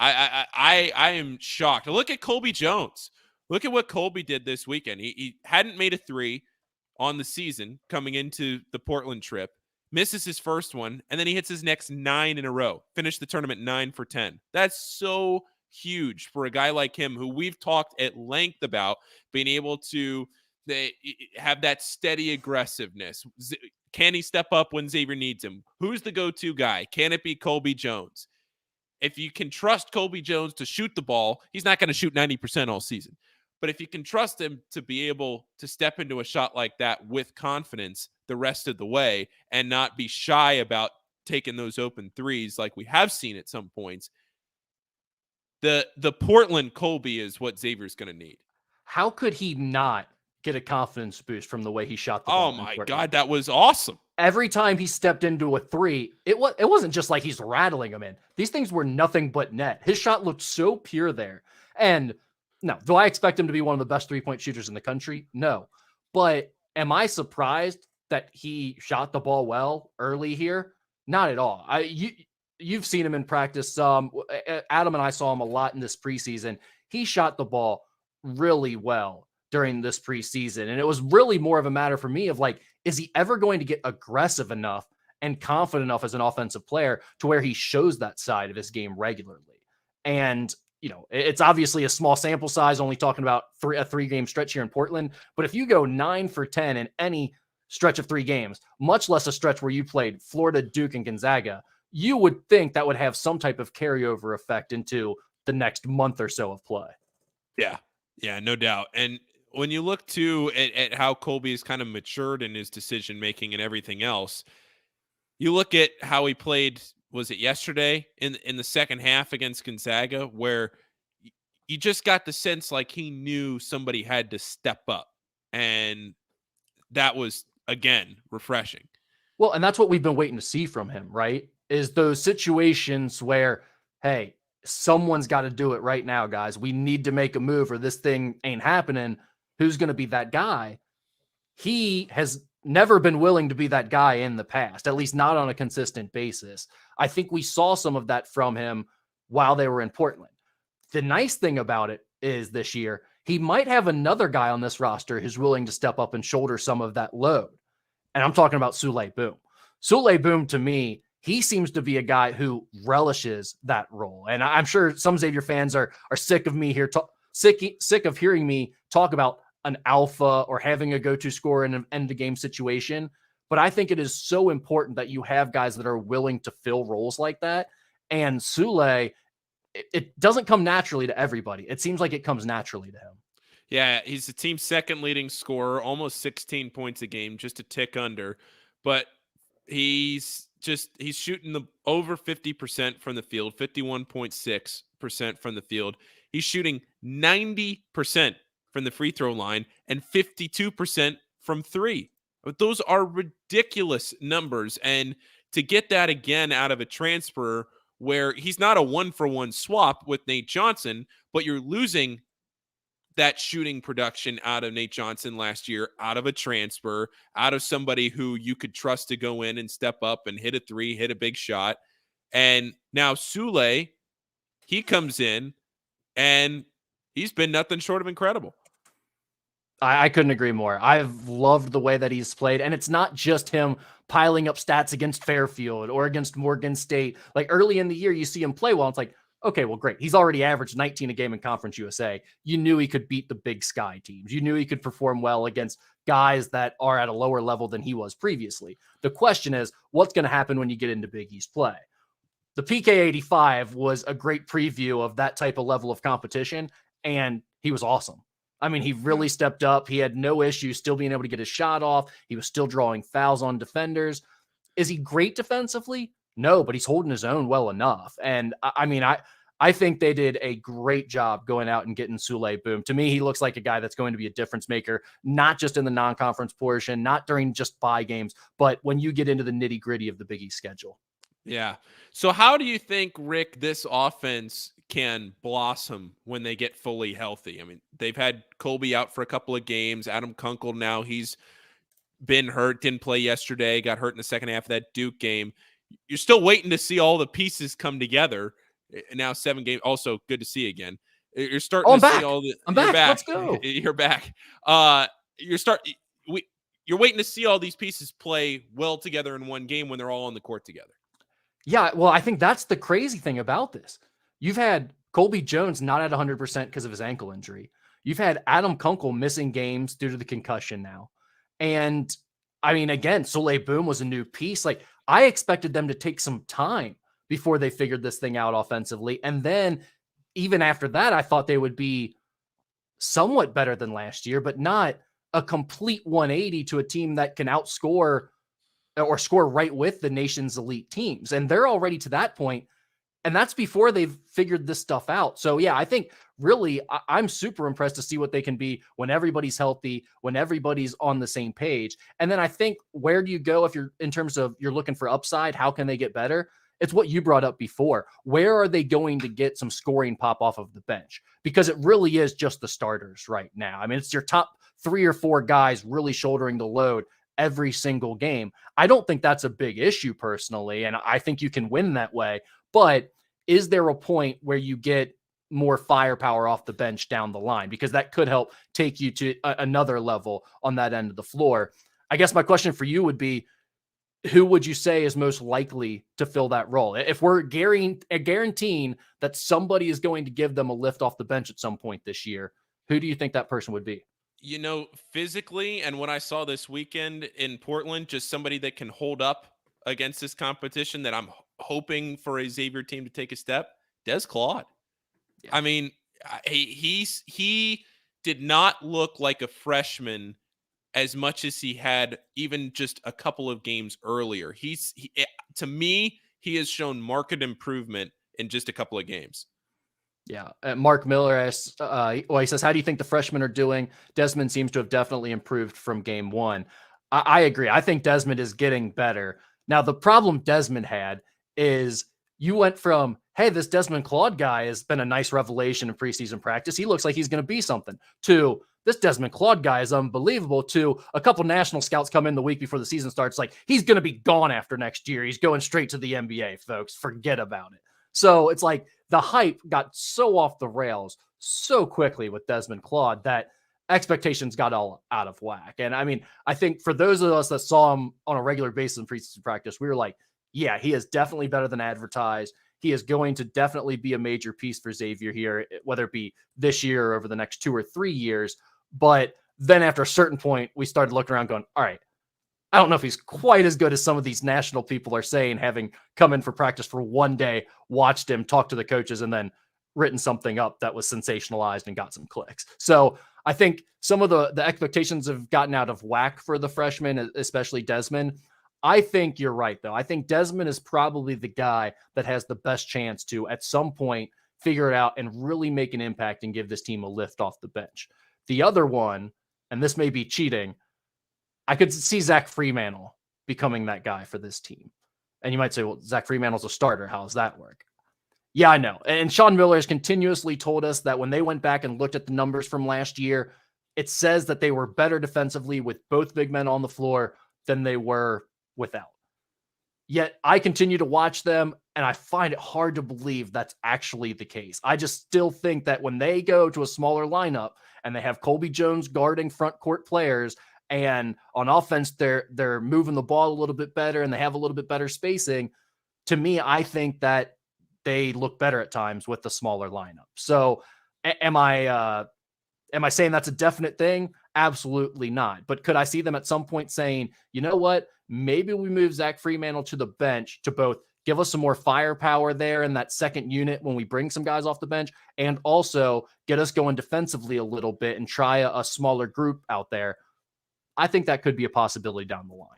I am shocked. Look at Colby Jones. Look at what Colby did this weekend. He hadn't made a three on the season coming into the Portland trip, misses his first one, and then he hits his next 9 in a row. Finished the tournament 9 for 10. That's so huge for a guy like him who we've talked at length about being able to have that steady aggressiveness. Can he step up when Xavier needs him? Who's the go-to guy? Can it be Colby Jones? If you can trust Colby Jones to shoot the ball, he's not going to shoot 90% all season. But if you can trust him to be able to step into a shot like that with confidence the rest of the way and not be shy about taking those open threes like we have seen at some points, the Portland Colby is what Xavier's going to need. How could he not get a confidence boost from the way he shot the ball? Oh my God, that was awesome. Every time he stepped into a three, it wasn't just like he's rattling them in. These things were nothing but net. His shot looked so pure there. And no, do I expect him to be one of the best 3-point shooters in the country? No. But am I surprised that he shot the ball well early here? Not at all. You've seen him in practice. Adam and I saw him a lot in this preseason. He shot the ball really well during this preseason. And it was really more of a matter for me of like, is he ever going to get aggressive enough and confident enough as an offensive player to where he shows that side of his game regularly? And, you know, it's obviously a small sample size, only talking about a 3-game stretch here in Portland. But if you go 9 for 10 in any stretch of 3 games, much less a stretch where you played Florida, Duke, and Gonzaga, you would think that would have some type of carryover effect into the next month or so of play. Yeah, no doubt. And when you look too at how Colby has kind of matured in his decision making and everything else, you look at how he played. Was it yesterday in the second half against Gonzaga, where you just got the sense like he knew somebody had to step up, and that was again refreshing. Well, and that's what we've been waiting to see from him, right? Is those situations where, hey, someone's got to do it right now, guys. We need to make a move or this thing ain't happening. Who's going to be that guy? He has never been willing to be that guy in the past, at least not on a consistent basis. I think we saw some of that from him while they were in Portland. The nice thing about it is this year, he might have another guy on this roster who's willing to step up and shoulder some of that load. And I'm talking about Souley Boum. Souley Boum, to me, he seems to be a guy who relishes that role. And I'm sure some Xavier fans are sick of me here, sick of hearing me talk about an alpha or having a go-to scorer in an end-of-game situation. But I think it is so important that you have guys that are willing to fill roles like that. And Souley, it doesn't come naturally to everybody. It seems like it comes naturally to him. Yeah, he's the team's second leading scorer, almost 16 points a game, just a tick under. But he's shooting the over 50% from the field, 51.6% from the field. He's shooting 90% from the free throw line and 52% from three. Those are ridiculous numbers. And to get that again out of a transfer where he's not a 1-for-1 swap with Nate Johnson, but you're losing that shooting production out of Nate Johnson last year, out of a transfer, out of somebody who you could trust to go in and step up and hit a three, hit a big shot. And now Souley, he comes in and he's been nothing short of incredible. I couldn't agree more. I've loved the way that he's played. And it's not just him piling up stats against Fairfield or against Morgan State. Like early in the year, you see him play well. It's like, okay, well, great. He's already averaged 19 a game in Conference USA. You knew he could beat the Big Sky teams. You knew he could perform well against guys that are at a lower level than he was previously. The question is, what's going to happen when you get into Big East play? the PK85 was a great preview of that type of level of competition, and he was awesome. I mean, he really stepped up. He had no issue still being able to get his shot off. He was still drawing fouls on defenders. Is he great defensively? No, but he's holding his own well enough. And I think they did a great job going out and getting Souley Boum. To me, he looks like a guy that's going to be a difference maker, not just in the non-conference portion, not during just bye games, but when you get into the nitty-gritty of the Big East schedule. Yeah. So how do you think, Rick, this offense can blossom when they get fully healthy? I mean, they've had Colby out for a couple of games. Adam Kunkel now, he's been hurt, didn't play yesterday, got hurt in the second half of that Duke game. You're still waiting to see all the pieces come together. Now 7 games. Also, good to see again. You're starting to see all the. I'm back. Let's go. You're back. You're waiting to see all these pieces play well together in one game when they're all on the court together. Yeah, well, I think that's the crazy thing about this. You've had Colby Jones not at 100% because of his ankle injury. You've had Adam Kunkel missing games due to the concussion now. And I mean, again, Souley Boum was a new piece. Like, I expected them to take some time before they figured this thing out offensively. And then even after that, I thought they would be somewhat better than last year, but not a complete 180 to a team that can outscore or score right with the nation's elite teams. And they're already to that point. And that's before they've figured this stuff out. So yeah, I think really I'm super impressed to see what they can be when everybody's healthy, when everybody's on the same page. And then I think, where do you go if you're in terms of you're looking for upside? How can they get better? It's what you brought up before. Where are they going to get some scoring pop off of the bench? Because it really is just the starters right now. I mean, it's your top 3 or 4 guys really shouldering the load every single game. I don't think that's a big issue personally, and I think you can win that way. But is there a point where you get more firepower off the bench down the line? Because that could help take you to another level on that end of the floor. I guess my question for you would be, who would you say is most likely to fill that role? If we're guaranteeing that somebody is going to give them a lift off the bench at some point this year, who do you think that person would be? You know, physically, and what I saw this weekend in Portland, just somebody that can hold up against this competition that I'm hoping for a Xavier team to take a step, Des Claude. Yeah. I mean, he did not look like a freshman as much as he had even just a couple of games earlier. To me, he has shown marked improvement in just a couple of games. Yeah. Mark Miller asks, he says, how do you think the freshmen are doing? Desmond seems to have definitely improved from game 1. I agree. I think Desmond is getting better. Now, the problem Desmond had is you went from, hey, this Desmond Claude guy has been a nice revelation in preseason practice. He looks like he's going to be something, to this Desmond Claude guy is unbelievable, to a couple national scouts come in the week before the season starts, like, he's going to be gone after next year. He's going straight to the NBA, folks. Forget about it. So it's like the hype got so off the rails so quickly with Desmond Claude that expectations got all out of whack. And I mean, I think for those of us that saw him on a regular basis in preseason practice, we were like, yeah, he is definitely better than advertised. He is going to definitely be a major piece for Xavier here, whether it be this year or over the next 2 or 3 years. But then after a certain point, we started looking around going, all right, I don't know if he's quite as good as some of these national people are saying, having come in for practice for one day, watched him, talked to the coaches, and then written something up that was sensationalized and got some clicks. So I think some of the expectations have gotten out of whack for the freshmen, especially Desmond. I think you're right, though. I think Desmond is probably the guy that has the best chance to, at some point, figure it out and really make an impact and give this team a lift off the bench. The other one, and this may be cheating, I could see Zach Freemantle becoming that guy for this team. And you might say, well, Zach Freemantle's a starter. How does that work? Yeah, I know. And Sean Miller has continuously told us that when they went back and looked at the numbers from last year, it says that they were better defensively with both big men on the floor than they were without. Yet I continue to watch them, and I find it hard to believe that's actually the case. I just still think that when they go to a smaller lineup and they have Colby Jones guarding front court players, and on offense, they're moving the ball a little bit better and they have a little bit better spacing. To me, I think that they look better at times with the smaller lineup. So am I saying that's a definite thing? Absolutely not. But could I see them at some point saying, you know what, maybe we move Zach Freemantle to the bench to both give us some more firepower there in that second unit when we bring some guys off the bench, and also get us going defensively a little bit and try a smaller group out there. I think that could be a possibility down the line.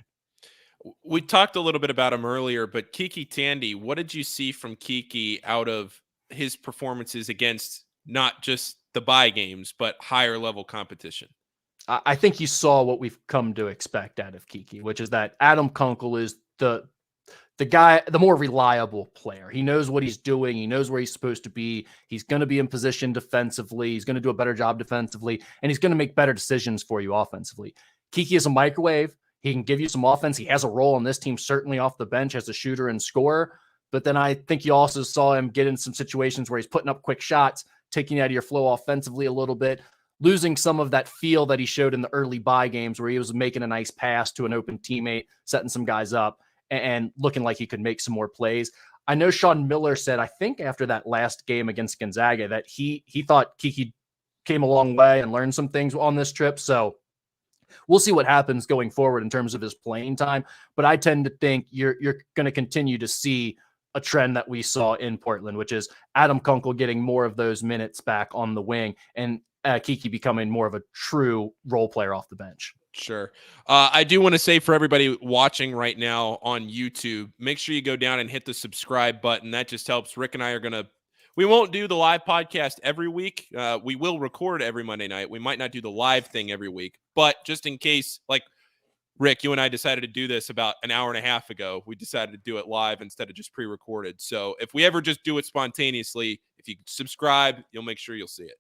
We talked a little bit about him earlier, but Kiki Tandy, what did you see from Kiki out of his performances against not just the bye games, but higher level competition? I think you saw what we've come to expect out of Kiki, which is that Adam Kunkel is the guy, the more reliable player. He knows what he's doing. He knows where he's supposed to be. He's going to be in position defensively. He's going to do a better job defensively, and he's going to make better decisions for you offensively. Kiki is a microwave. He can give you some offense. He has a role on this team, certainly off the bench as a shooter and scorer. But then I think you also saw him get in some situations where he's putting up quick shots, taking you out of your flow offensively a little bit, losing some of that feel that he showed in the early bye games where he was making a nice pass to an open teammate, setting some guys up, and looking like he could make some more plays. I know Sean Miller said, I think after that last game against Gonzaga, that he thought Kiki came a long way and learned some things on this trip. So we'll see what happens going forward in terms of his playing time. But I tend to think you're going to continue to see a trend that we saw in Portland, which is Adam Kunkel getting more of those minutes back on the wing and Kiki becoming more of a true role player off the bench. Sure. I do want to say for everybody watching right now on YouTube, make sure you go down and hit the subscribe button. That just helps. Rick and I are we won't do the live podcast every week. We will record every Monday night. We might not do the live thing every week, but just in case, like Rick, you and I decided to do this about an hour and a half ago. We decided to do it live instead of just pre-recorded. So if we ever just do it spontaneously, if you subscribe, you'll make sure you'll see it.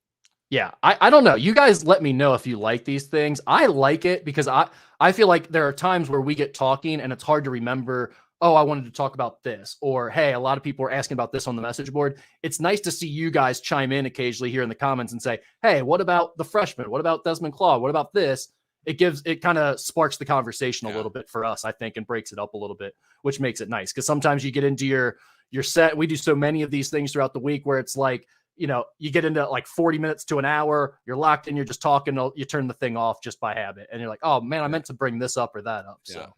Yeah, I don't know. You guys let me know if you like these things. I like it because I feel like there are times where we get talking and it's hard to remember, oh, I wanted to talk about this, or hey, a lot of people are asking about this on the message board. It's nice to see you guys chime in occasionally here in the comments and say, hey, what about the freshmen? What about Desmond Claw? What about this? It kind of sparks the conversation a little bit for us, I think, and breaks it up a little bit, which makes it nice. Because sometimes you get into your set. We do so many of these things throughout the week where it's like, you get into like 40 minutes to an hour, you're locked in, you're just talking, you turn the thing off just by habit. And you're like, oh man, I meant to bring this up or that up. So,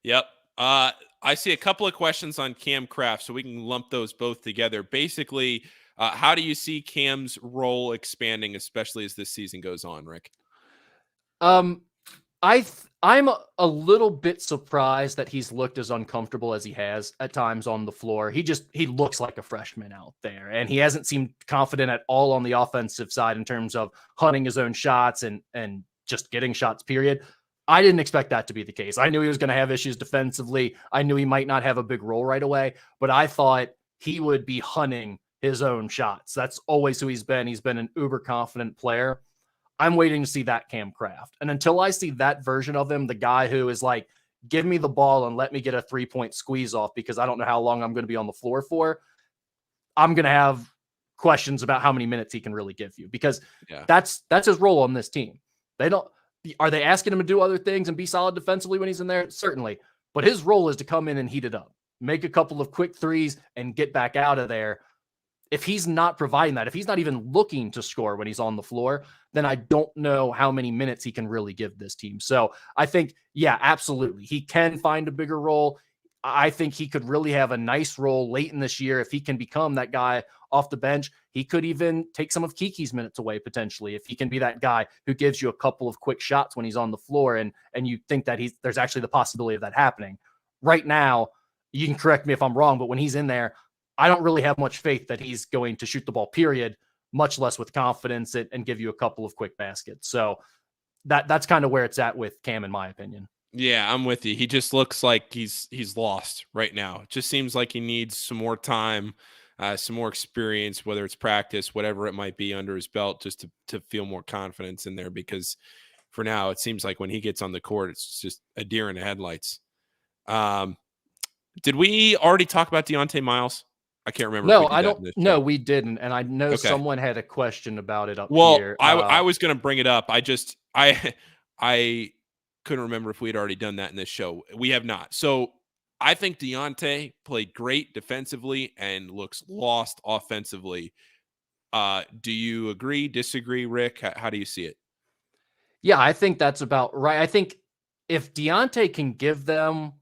yep. I see a couple of questions on Cam Kraft, so we can lump those both together. Basically, how do you see Cam's role expanding, especially as this season goes on, Rick? I'm a little bit surprised that he's looked as uncomfortable as he has at times on the floor. He looks like a freshman out there, and he hasn't seemed confident at all on the offensive side in terms of hunting his own shots and just getting shots, period. I didn't expect that to be the case. I knew he was going to have issues defensively. I knew he might not have a big role right away, but I thought he would be hunting his own shots. That's always who he's been. He's been an uber confident player. I'm waiting to see that Cam Kraft. And until I see that version of him, the guy who is like, give me the ball and let me get a 3-point squeeze off because I don't know how long I'm going to be on the floor for, I'm going to have questions about how many minutes he can really give you, because that's his role on this team. Are they asking him to do other things and be solid defensively when he's in there? Certainly. But his role is to come in and heat it up, make a couple of quick threes and get back out of there. If he's not providing that, if he's not even looking to score when he's on the floor, then I don't know how many minutes he can really give this team. So I think, yeah, absolutely. He can find a bigger role. I think he could really have a nice role late in this year. If he can become that guy off the bench, he could even take some of Kiki's minutes away potentially. If he can be that guy who gives you a couple of quick shots when he's on the floor and you think that there's actually the possibility of that happening. Right now, you can correct me if I'm wrong, but when he's in there, I don't really have much faith that he's going to shoot the ball, period, much less with confidence and give you a couple of quick baskets. So that's kind of where it's at with Cam, in my opinion. Yeah, I'm with you. He just looks like he's lost right now. It just seems like he needs some more time, some more experience, whether it's practice, whatever it might be under his belt, just to feel more confidence in there. Because for now, it seems like when he gets on the court, it's just a deer in the headlights. Did we already talk about Deontay Miles? I can't remember. No, I don't. No, we didn't. And I know someone had a question about it up here. I was going to bring it up. I couldn't remember if we had already done that in this show. We have not. So I think Deontay played great defensively and looks lost offensively. Do you agree, disagree, Rick? How do you see it? Yeah, I think that's about right. I think if Deontay can give them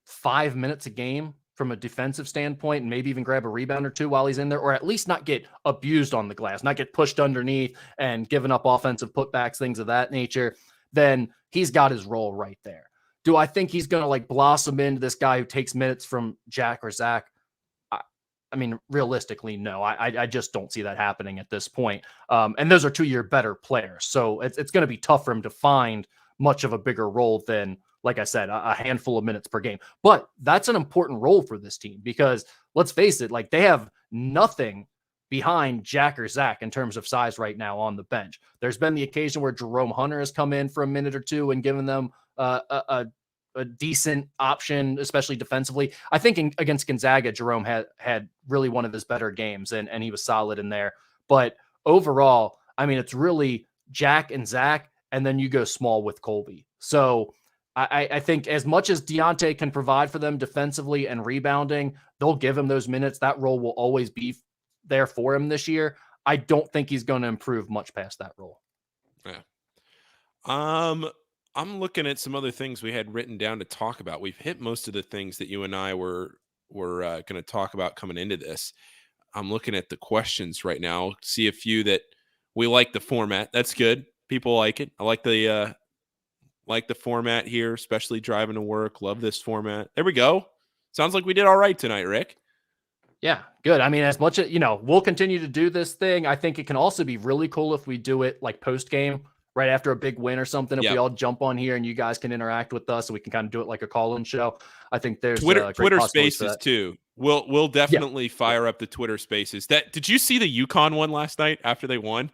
5 minutes a game, from a defensive standpoint and maybe even grab a rebound or two while he's in there, or at least not get abused on the glass, not get pushed underneath and given up offensive putbacks, things of that nature, then he's got his role right there. Do I think he's going to like blossom into this guy who takes minutes from Jack or Zach? I mean, realistically, no. I just don't see that happening at this point. And those are 2-year better players. So it's going to be tough for him to find much of a bigger role than, like I said, a handful of minutes per game. But that's an important role for this team because let's face it, like they have nothing behind Jack or Zach in terms of size right now on the bench. There's been the occasion where Jerome Hunter has come in for a minute or two and given them a decent option, especially defensively. I think against Gonzaga, Jerome had really one of his better games and he was solid in there. But overall, I mean, it's really Jack and Zach, and then you go small with Colby. So I think as much as Deontay can provide for them defensively and rebounding, they'll give him those minutes. That role will always be there for him this year. I don't think he's going to improve much past that role. Yeah. I'm looking at some other things we had written down to talk about. We've hit most of the things that you and I were going to talk about coming into this. I'm looking at the questions right now. See a few that we like the format. That's good. People like it. I like the format here, especially driving to work. Love this format. There we go. Sounds like we did all right tonight, Rick. Yeah, good. I mean, as much as, we'll continue to do this thing. I think it can also be really cool if we do it like post game, right after a big win or something. If we all jump on here and you guys can interact with us, and we can kind of do it like a call-in show. I think there's Twitter Spaces too. We'll definitely fire up the Twitter Spaces. Did you see the UConn one last night after they won?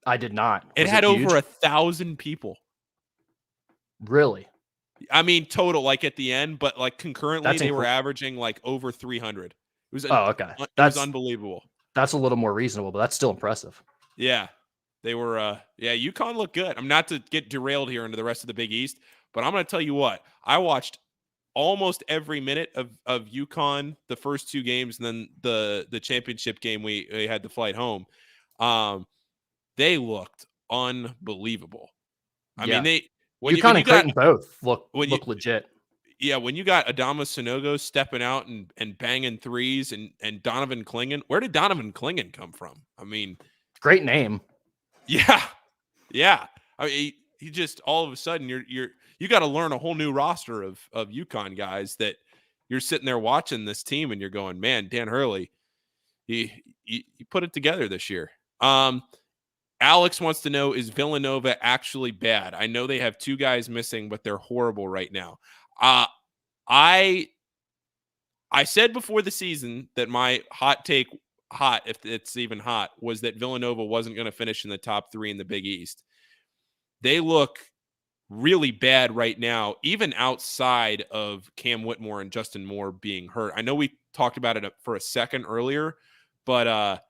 I did not. It had over 1,000 people. Really? I mean, total, like at the end, but like concurrently, they were averaging like over 300. It was okay. It was unbelievable. That's a little more reasonable, but that's still impressive. Yeah. They were, UConn looked good. I'm not to get derailed here into the rest of the Big East, but I'm going to tell you what. I watched almost every minute of UConn the first 2 games, and then the championship game we had the flight home. They looked unbelievable. I mean, UConn and Creighton both look legit. Yeah, when you got Adama Sanogo stepping out and banging threes and Donovan Clingan. Where did Donovan Clingan come from? I mean, great name. Yeah. I mean, he just all of a sudden you got to learn a whole new roster of UConn guys that you're sitting there watching this team and you're going, man, Dan Hurley, he put it together this year. Alex wants to know, is Villanova actually bad? I know they have 2 guys missing, but they're horrible right now. I said before the season that my hot take, if it's even hot, was that Villanova wasn't going to finish in the top 3 in the Big East. They look really bad right now, even outside of Cam Whitmore and Justin Moore being hurt. I know we talked about it for a second earlier, but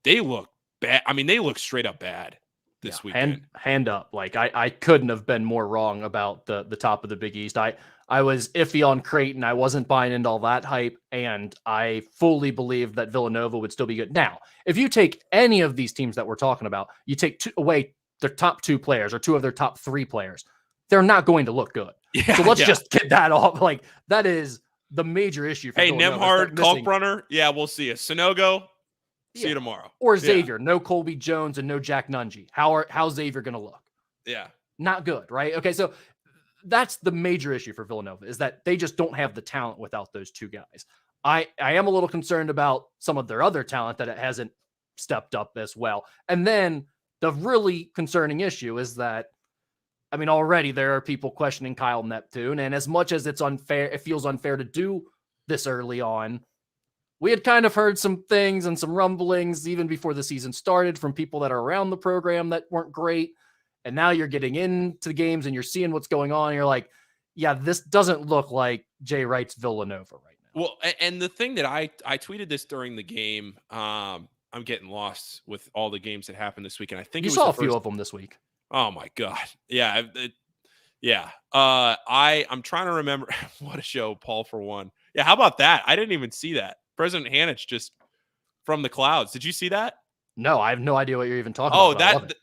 they look bad. I mean, they look straight up bad this weekend. Hand up. Like I couldn't have been more wrong about the top of the Big East. I was iffy on Creighton. I wasn't buying into all that hype, and I fully believed that Villanova would still be good. Now, if you take any of these teams that we're talking about, you take away their top 2 players or 2 of their top 3 players, they're not going to look good. Yeah, so let's just get that off. Like, that is the major issue. For Nembhard, Kalkbrenner, we'll see you. Sanogo, see you tomorrow. Or Xavier, no Colby Jones and no Jack Nungy. How's Xavier going to look? Yeah. Not good, right? Okay, so that's the major issue for Villanova, is that they just don't have the talent without those 2 guys. I am a little concerned about some of their other talent that it hasn't stepped up as well. And then the really concerning issue is that, I mean, already there are people questioning Kyle Neptune. And as much as it's unfair, it feels unfair to do this early on. We had kind of heard some things and some rumblings even before the season started from people that are around the program that weren't great. And now you're getting into the games and you're seeing what's going on. And you're like, yeah, this doesn't look like Jay Wright's Villanova right now. Well, and the thing that I tweeted this during the game, I'm getting lost with all the games that happened this week. And I think you saw a few of them this week. Oh my God. Yeah. I'm trying to remember. What a show, Paul for one. Yeah. How about that? I didn't even see that. President Hanich just from the clouds. Did you see that? No, I have no idea what you're even talking about.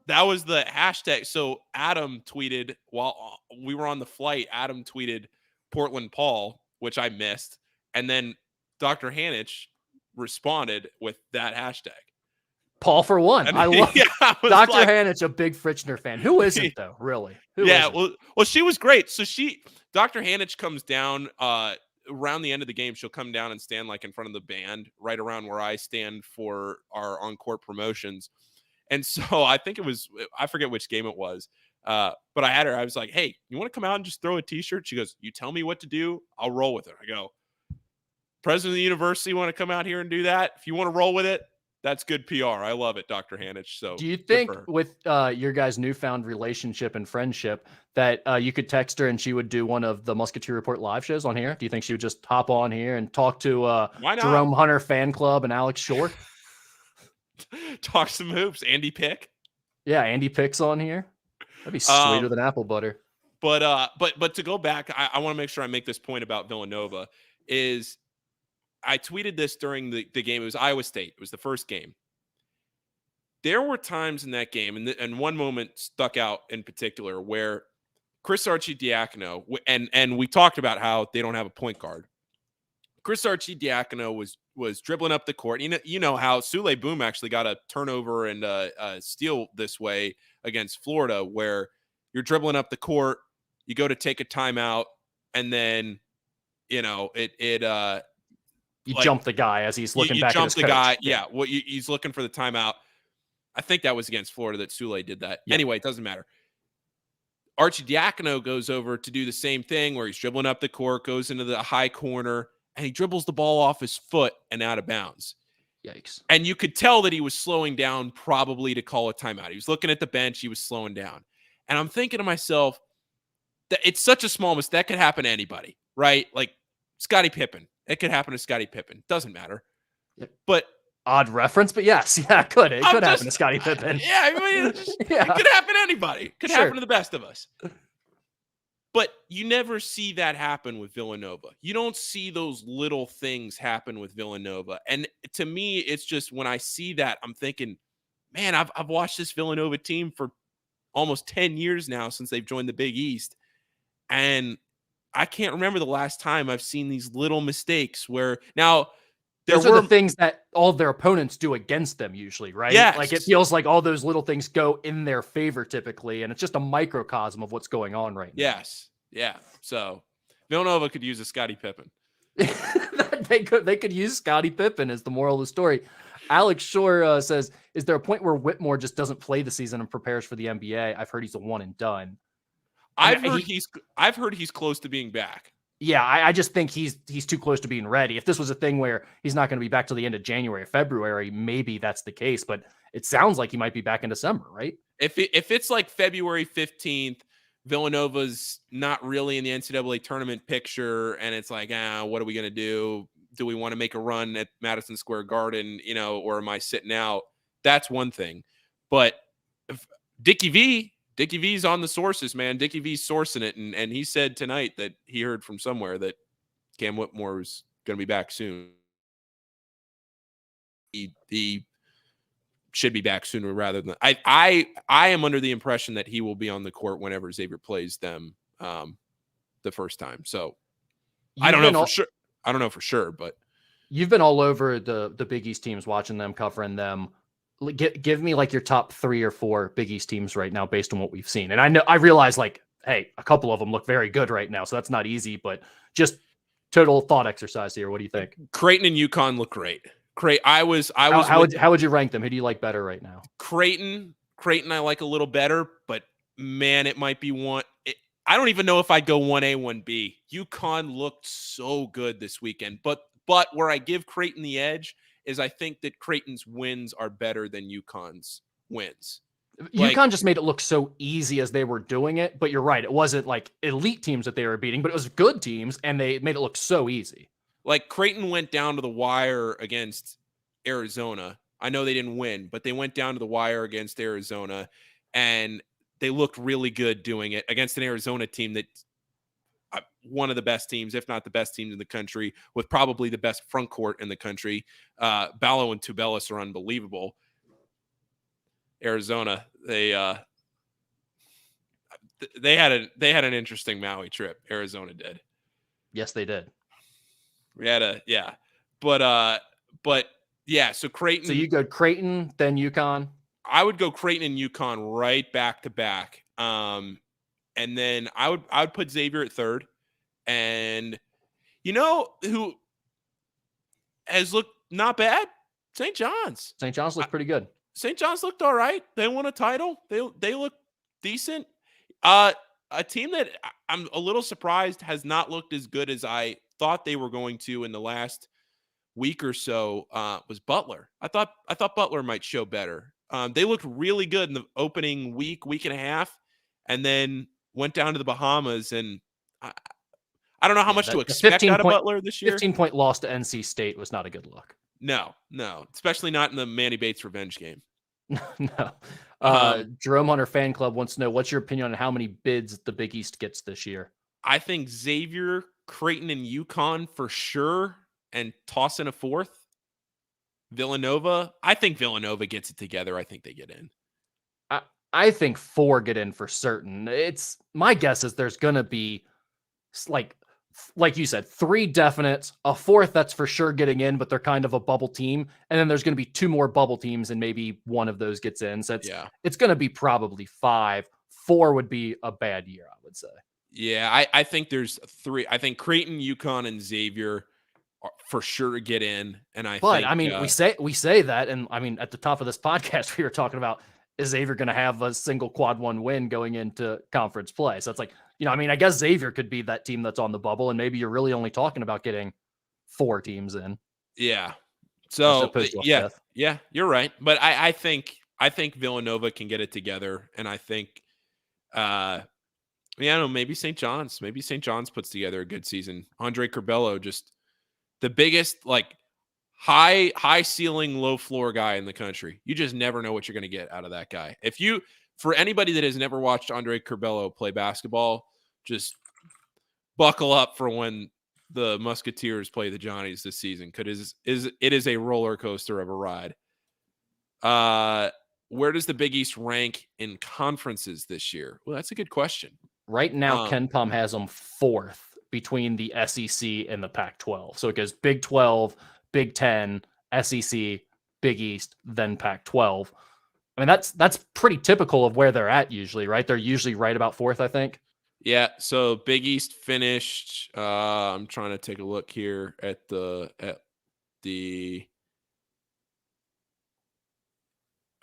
That was the hashtag. So Adam tweeted while we were on the flight. Adam tweeted Portland Paul, which I missed, And then Dr. Hanich responded with that hashtag. Paul for one. I love Dr. Like, Hanich, a big Fritschner fan. Who isn't though? Really? Who yeah. isn't? Well, she was great. So Dr. Hanich comes down around the end of the game. She'll come down and stand like in front of the band, right around where I stand for our on-court promotions. And so I forget which game it was. But I was like, hey, you want to come out and just throw a t-shirt? She goes, you tell me what to do, I'll roll with it. I go, president of the university want to come out here and do that? If you want to roll with it, that's good PR. I love it, Dr. Hanich. So do you think with your guys' newfound relationship and friendship that you could text her and she would do one of the Musketeer Report live shows on here? Do you think she would just hop on here and talk to Jerome Hunter fan club and Alex Shore? Talk some hoops. Andy Pick. Yeah, Andy Pick's on here. That'd be sweeter than apple butter. But to go back, I want to make sure I make this point about Villanova. Is I tweeted this during the game. It was Iowa State. It was the first game. There were times in that game, and one moment stuck out in particular where Chris Arcidiacono, and we talked about how they don't have a point guard. Chris Arcidiacono was dribbling up the court. You know how Sule Boom actually got a turnover and a steal this way against Florida, where you're dribbling up the court, you go to take a timeout, and then you jump the guy as he's looking back at his coach. You jump the guy, yeah. Well, he's looking for the timeout. I think that was against Florida that Sule did that. Yeah. Anyway, it doesn't matter. Arcidiacono goes over to do the same thing where he's dribbling up the court, goes into the high corner, and he dribbles the ball off his foot and out of bounds. Yikes. And you could tell that he was slowing down probably to call a timeout. He was looking at the bench. He was slowing down. And I'm thinking to myself that it's such a small mistake. That could happen to anybody, right? Like Scottie Pippen. It could happen to Scottie Pippen. Doesn't matter. Yep. But odd reference, but yes, yeah, it could. It could happen to Scottie Pippen. Yeah, I mean, it could happen to anybody. It could happen to the best of us. But you never see that happen with Villanova. You don't see those little things happen with Villanova. And to me, it's just when I see that, I'm thinking, man, I've watched this Villanova team for almost 10 years now since they've joined the Big East. And I can't remember the last time I've seen these little mistakes where now those are the things that all their opponents do against them usually, right? Yes. Like it feels like all those little things go in their favor typically, and it's just a microcosm of what's going on right now. Yes. Yeah. So Villanova could use a Scottie Pippen. They could use Scottie Pippen as the moral of the story. Alex Shore says, is there a point where Whitmore just doesn't play the season and prepares for the NBA? I've heard he's a one and done. I've heard he's close to being back. Yeah, I just think he's too close to being ready. If this was a thing where he's not going to be back till the end of January or February, maybe that's the case. But it sounds like he might be back in December, right? If it's like February 15th, Villanova's not really in the NCAA tournament picture, and it's like, what are we going to do? Do we want to make a run at Madison Square Garden, or am I sitting out? That's one thing. But if Dickie V's on the sources, man. Dickie V's sourcing it, and he said tonight that he heard from somewhere that Cam Whitmore was going to be back soon. He should be back sooner rather than I am under the impression that he will be on the court whenever Xavier plays them the first time. So I don't know for sure. I don't know for sure, but you've been all over the Big East teams, watching them, covering them. Give me like your top 3 or 4 Big East teams right now based on what we've seen. And I realize like, hey, a couple of them look very good right now, so that's not easy, but just total thought exercise here. What do you think? Creighton and UConn look great. How would you rank them? Who do you like better right now? Creighton I like a little better, but man, it might be one. I don't even know if I'd go 1A, 1B. UConn looked so good this weekend, but where I give Creighton the edge is I think that Creighton's wins are better than UConn's wins. UConn just made it look so easy as they were doing it, but you're right. It wasn't like elite teams that they were beating, but it was good teams, and they made it look so easy. Like Creighton went down to the wire against Arizona. I know they didn't win, but they went down to the wire against Arizona, and they looked really good doing it against an Arizona team that one of the best teams, if not the best teams in the country, with probably the best front court in the country. Ballo and Tubelis are unbelievable. Arizona, they had an interesting Maui trip. Arizona did. Yes, they did. But yeah, so Creighton. So you go Creighton, then UConn. I would go Creighton and UConn right back to back. And then I would put Xavier at third. And you know who has looked not bad? St. John's. St. John's looked pretty good. St. John's looked all right. They won a title. They look decent. A team that I'm a little surprised has not looked as good as I thought they were going to in the last week or so was Butler. I thought Butler might show better. They looked really good in the opening week and a half, and then went down to the Bahamas. And I don't know how much to expect out of Butler this year. 15-point loss to NC State was not a good look. No, especially not in the Manny Bates revenge game. No. Jerome Hunter Fan Club wants to know, what's your opinion on how many bids the Big East gets this year? I think Xavier, Creighton, and UConn for sure, and toss in a fourth. Villanova. I think Villanova gets it together. I think they get in. I think 4 get in for certain. It's my guess is there's going to be like you said, 3 definites, a 4th that's for sure getting in, but they're kind of a bubble team. And then there's going to be 2 more bubble teams, and maybe one of those gets in. So it's going to be probably 5. 4 would be a bad year, I would say. Yeah, I think there's 3. I think Creighton, UConn, and Xavier are for sure get in. And we say that, and I mean, at the top of this podcast, we were talking about, is Xavier going to have a single quad 1 win going into conference play? So it's like, I guess Xavier could be that team that's on the bubble, and maybe you're really only talking about getting 4 teams in. Yeah. So yeah, you're right. But I think Villanova can get it together, and I think, maybe St. John's. Maybe St. John's puts together a good season. Andre Curbelo, just the biggest high ceiling, low floor guy in the country. You just never know what you're going to get out of that guy. For anybody that has never watched Andre Curbelo play basketball, just buckle up for when the Musketeers play the Johnnies this season, because it is a roller coaster of a ride. Where does the Big East rank in conferences this year? Well, that's a good question. Right now, KenPom has them 4th between the SEC and the Pac-12. So it goes Big 12, Big 10, SEC, Big East, then Pac-12. I mean, that's pretty typical of where they're at usually, right? They're usually right about 4th, I think. Yeah. So Big East finished. I'm trying to take a look here at the.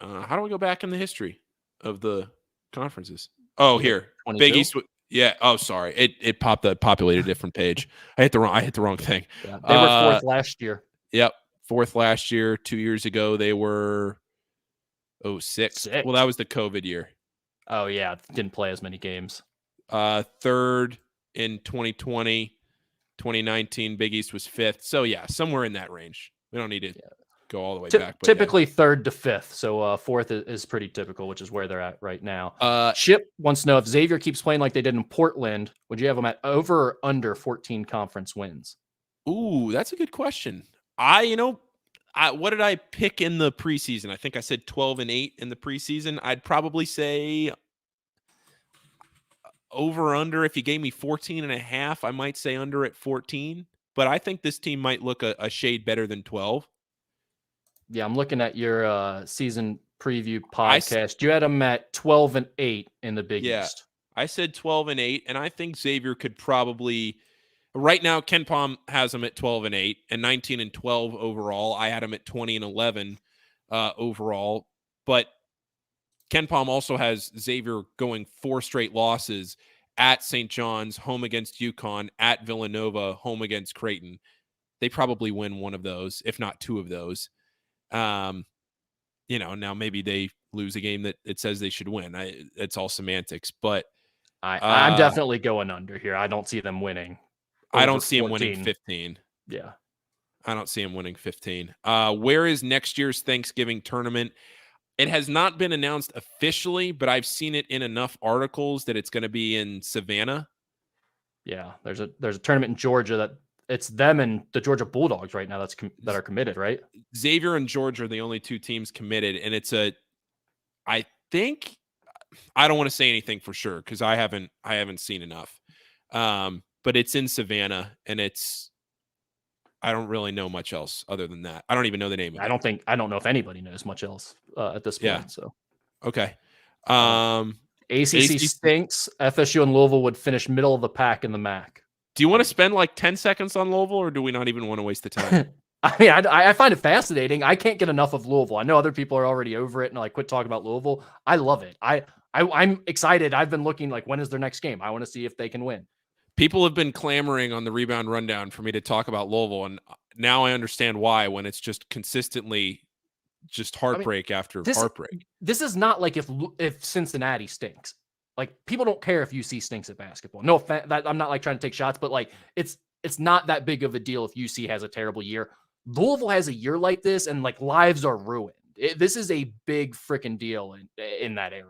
How do we go back in the history of the conferences? Oh, here, 22? Big East. Yeah. Oh, sorry. It populated a different page. I hit the wrong thing. Yeah, they were 4th last year. Yep, 4th last year. 2 years ago, they were 6. Well, that was the COVID year. Oh yeah, didn't play as many games. 3rd in 2020, 2019. Big East was 5th. So yeah, somewhere in that range. We don't need to go all the way back. But typically 3rd to 5th. So 4th is pretty typical, which is where they're at right now. Chip wants to know, if Xavier keeps playing like they did in Portland, would you have them at over or under 14 conference wins? Ooh, that's a good question. What did I pick in the preseason? I think I said 12-8 in the preseason. I'd probably say over under. If you gave me 14.5, I might say under at 14. But I think this team might look a shade better than 12. Yeah, I'm looking at your season preview podcast. You had them at 12-8 in the Big East. I said 12-8, and I think Xavier could probably. Right now, KenPom has them at 12-8 and 19-12 overall. I had them at 20-11 overall, but KenPom also has Xavier going 4 straight losses at St. John's, home against UConn, at Villanova, home against Creighton. They probably win one of those, if not 2 of those. Now maybe they lose a game that it says they should win. It's all semantics, but I'm definitely going under here. I don't see them winning. I don't see him winning 15. Yeah. I don't see him winning 15. Where is next year's Thanksgiving tournament? It has not been announced officially, but I've seen it in enough articles that it's going to be in Savannah. Yeah, there's a tournament in Georgia that it's them and the Georgia Bulldogs right now that are committed, right? Xavier and Georgia are the only 2 teams committed, and it's I think, I don't want to say anything for sure because I haven't seen enough. But it's in Savannah, and it's I don't really know much else other than that. I don't even know the name of it. I don't know if anybody knows much else at this point. Yeah. So okay. ACC stinks. FSU and Louisville would finish middle of the pack in the MAC. Do you want to spend like 10 seconds on Louisville, or do we not even want to waste the time? I mean, I find it fascinating. I can't get enough of Louisville. I know other people are already over it and like quit talking about Louisville. I love it. I'm excited. I've been looking like, when is their next game? I want to see if they can win. People have been clamoring on the Rebound Rundown for me to talk about Louisville, and now I understand why, when it's just consistently just heartbreak after heartbreak. This is not like if Cincinnati stinks. Like, people don't care if UC stinks at basketball. No offense, I'm not like trying to take shots, but like it's not that big of a deal if UC has a terrible year. Louisville has a year like this, and like lives are ruined. This is a big freaking deal in that area.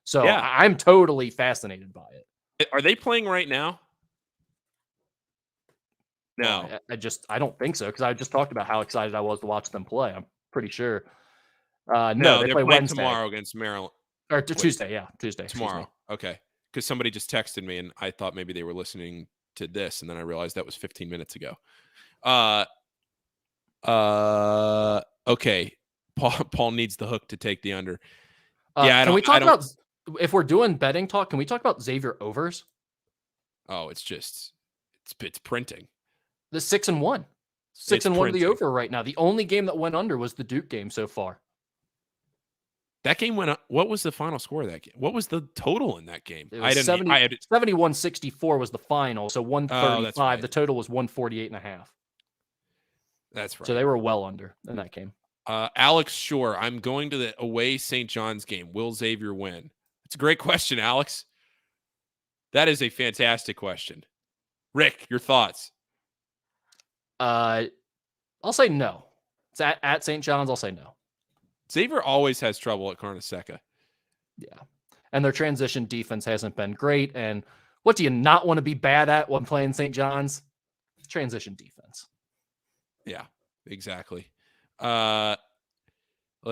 So yeah. I'm totally fascinated by it. Are they playing right now? No. I don't think so, because I just talked about how excited I was to watch them play. I'm pretty sure. No, they play Wednesday. Tomorrow against Maryland. Or Tuesday, Tuesday. Tomorrow. Okay. Because somebody just texted me, and I thought maybe they were listening to this, and then I realized that was 15 minutes ago. Okay. Paul needs the hook to take the under. Can we talk about, if we're doing betting talk, can we talk about Xavier overs? Oh, it's printing. The 6-1. 6-1 to the over right now. The only game that went under was the Duke game so far. That game went up. What was the final score of that game? What was the total in that game? I had 71-64 was the final. So 135. Right. The total was 148.5. That's right. So they were well under in that game. Alex Shore, I'm going to the away St. John's game. Will Xavier win? It's a great question, Alex. That is a fantastic question. Rick, your thoughts? I'll say no. It's at St. John's. I'll say no. Xavier always has trouble at Carnesecca. Yeah. And their transition defense hasn't been great. And what do you not want to be bad at when playing St. John's? Transition defense. Yeah, exactly. Let's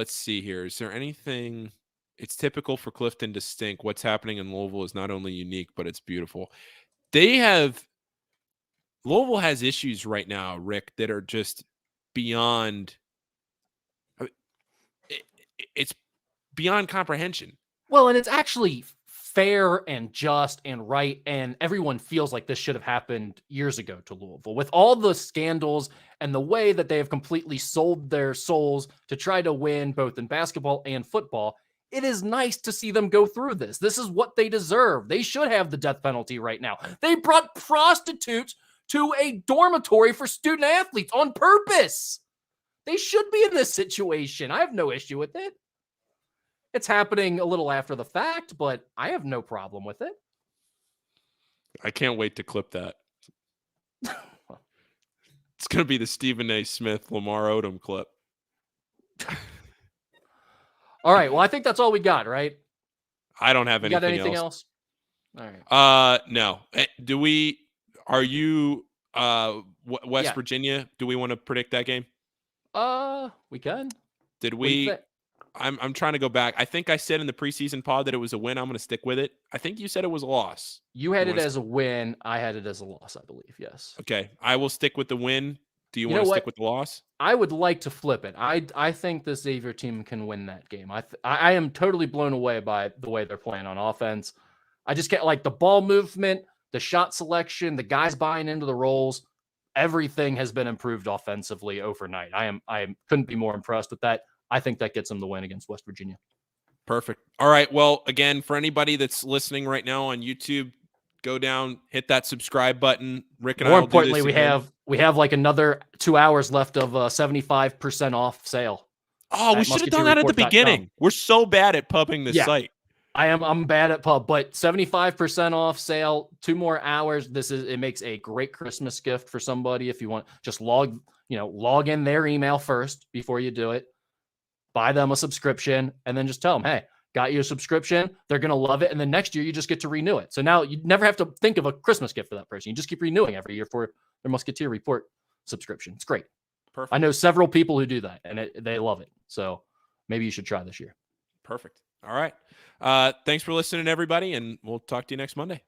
see here. Is there anything? It's typical for Clifton to stink. What's happening in Louisville is not only unique, but it's beautiful. Louisville has issues right now, Rick, that are just beyond. It's beyond comprehension. Well, and it's actually fair and just and right, and everyone feels like this should have happened years ago to Louisville. With all the scandals and the way that they have completely sold their souls to try to win both in basketball and football, it is nice to see them go through this. This is what they deserve. They should have the death penalty right now. They brought prostitutes to a dormitory for student athletes on purpose. They should be in this situation. I have no issue with it. It's happening a little after the fact, but I have no problem with it. I can't wait to clip that. It's going to be the Stephen A. Smith, Lamar Odom clip. All right. Well, I think that's all we got, right? I don't have anything else. Got anything else? All right. No. Are you West Virginia? Do we want to predict that game? We can. Did we? I'm trying to go back. I think I said in the preseason pod that it was a win. I'm going to stick with it. I think you said it was a loss. You had it as a win. I had it as a loss, I believe. Yes. Okay. I will stick with the win. Do you want to stick with the loss? I would like to flip it. I think the Xavier team can win that game. I am totally blown away by the way they're playing on offense. I just can't like the ball movement, the shot selection, the guys buying into the roles. Everything has been improved offensively overnight. I couldn't be more impressed with that. I think that gets them the win against West Virginia. Perfect. All right. Well, again, for anybody that's listening right now on YouTube, go down, hit that subscribe button. Rick and more importantly, we have like another 2 hours left of 75% off sale. Oh, we should have done that at the beginning. We're so bad at pubbing this site. I'm bad at pub, but 75% off sale, 2 more hours. It makes a great Christmas gift for somebody. If you want, just log in their email first before you do it. Buy them a subscription and then just tell them, hey, got you a subscription. They're going to love it. And then next year you just get to renew it. So now you never have to think of a Christmas gift for that person. You just keep renewing every year for their Musketeer Report subscription. It's great. Perfect. I know several people who do that and they love it. So maybe you should try this year. Perfect. All right. Thanks for listening, everybody. And we'll talk to you next Monday.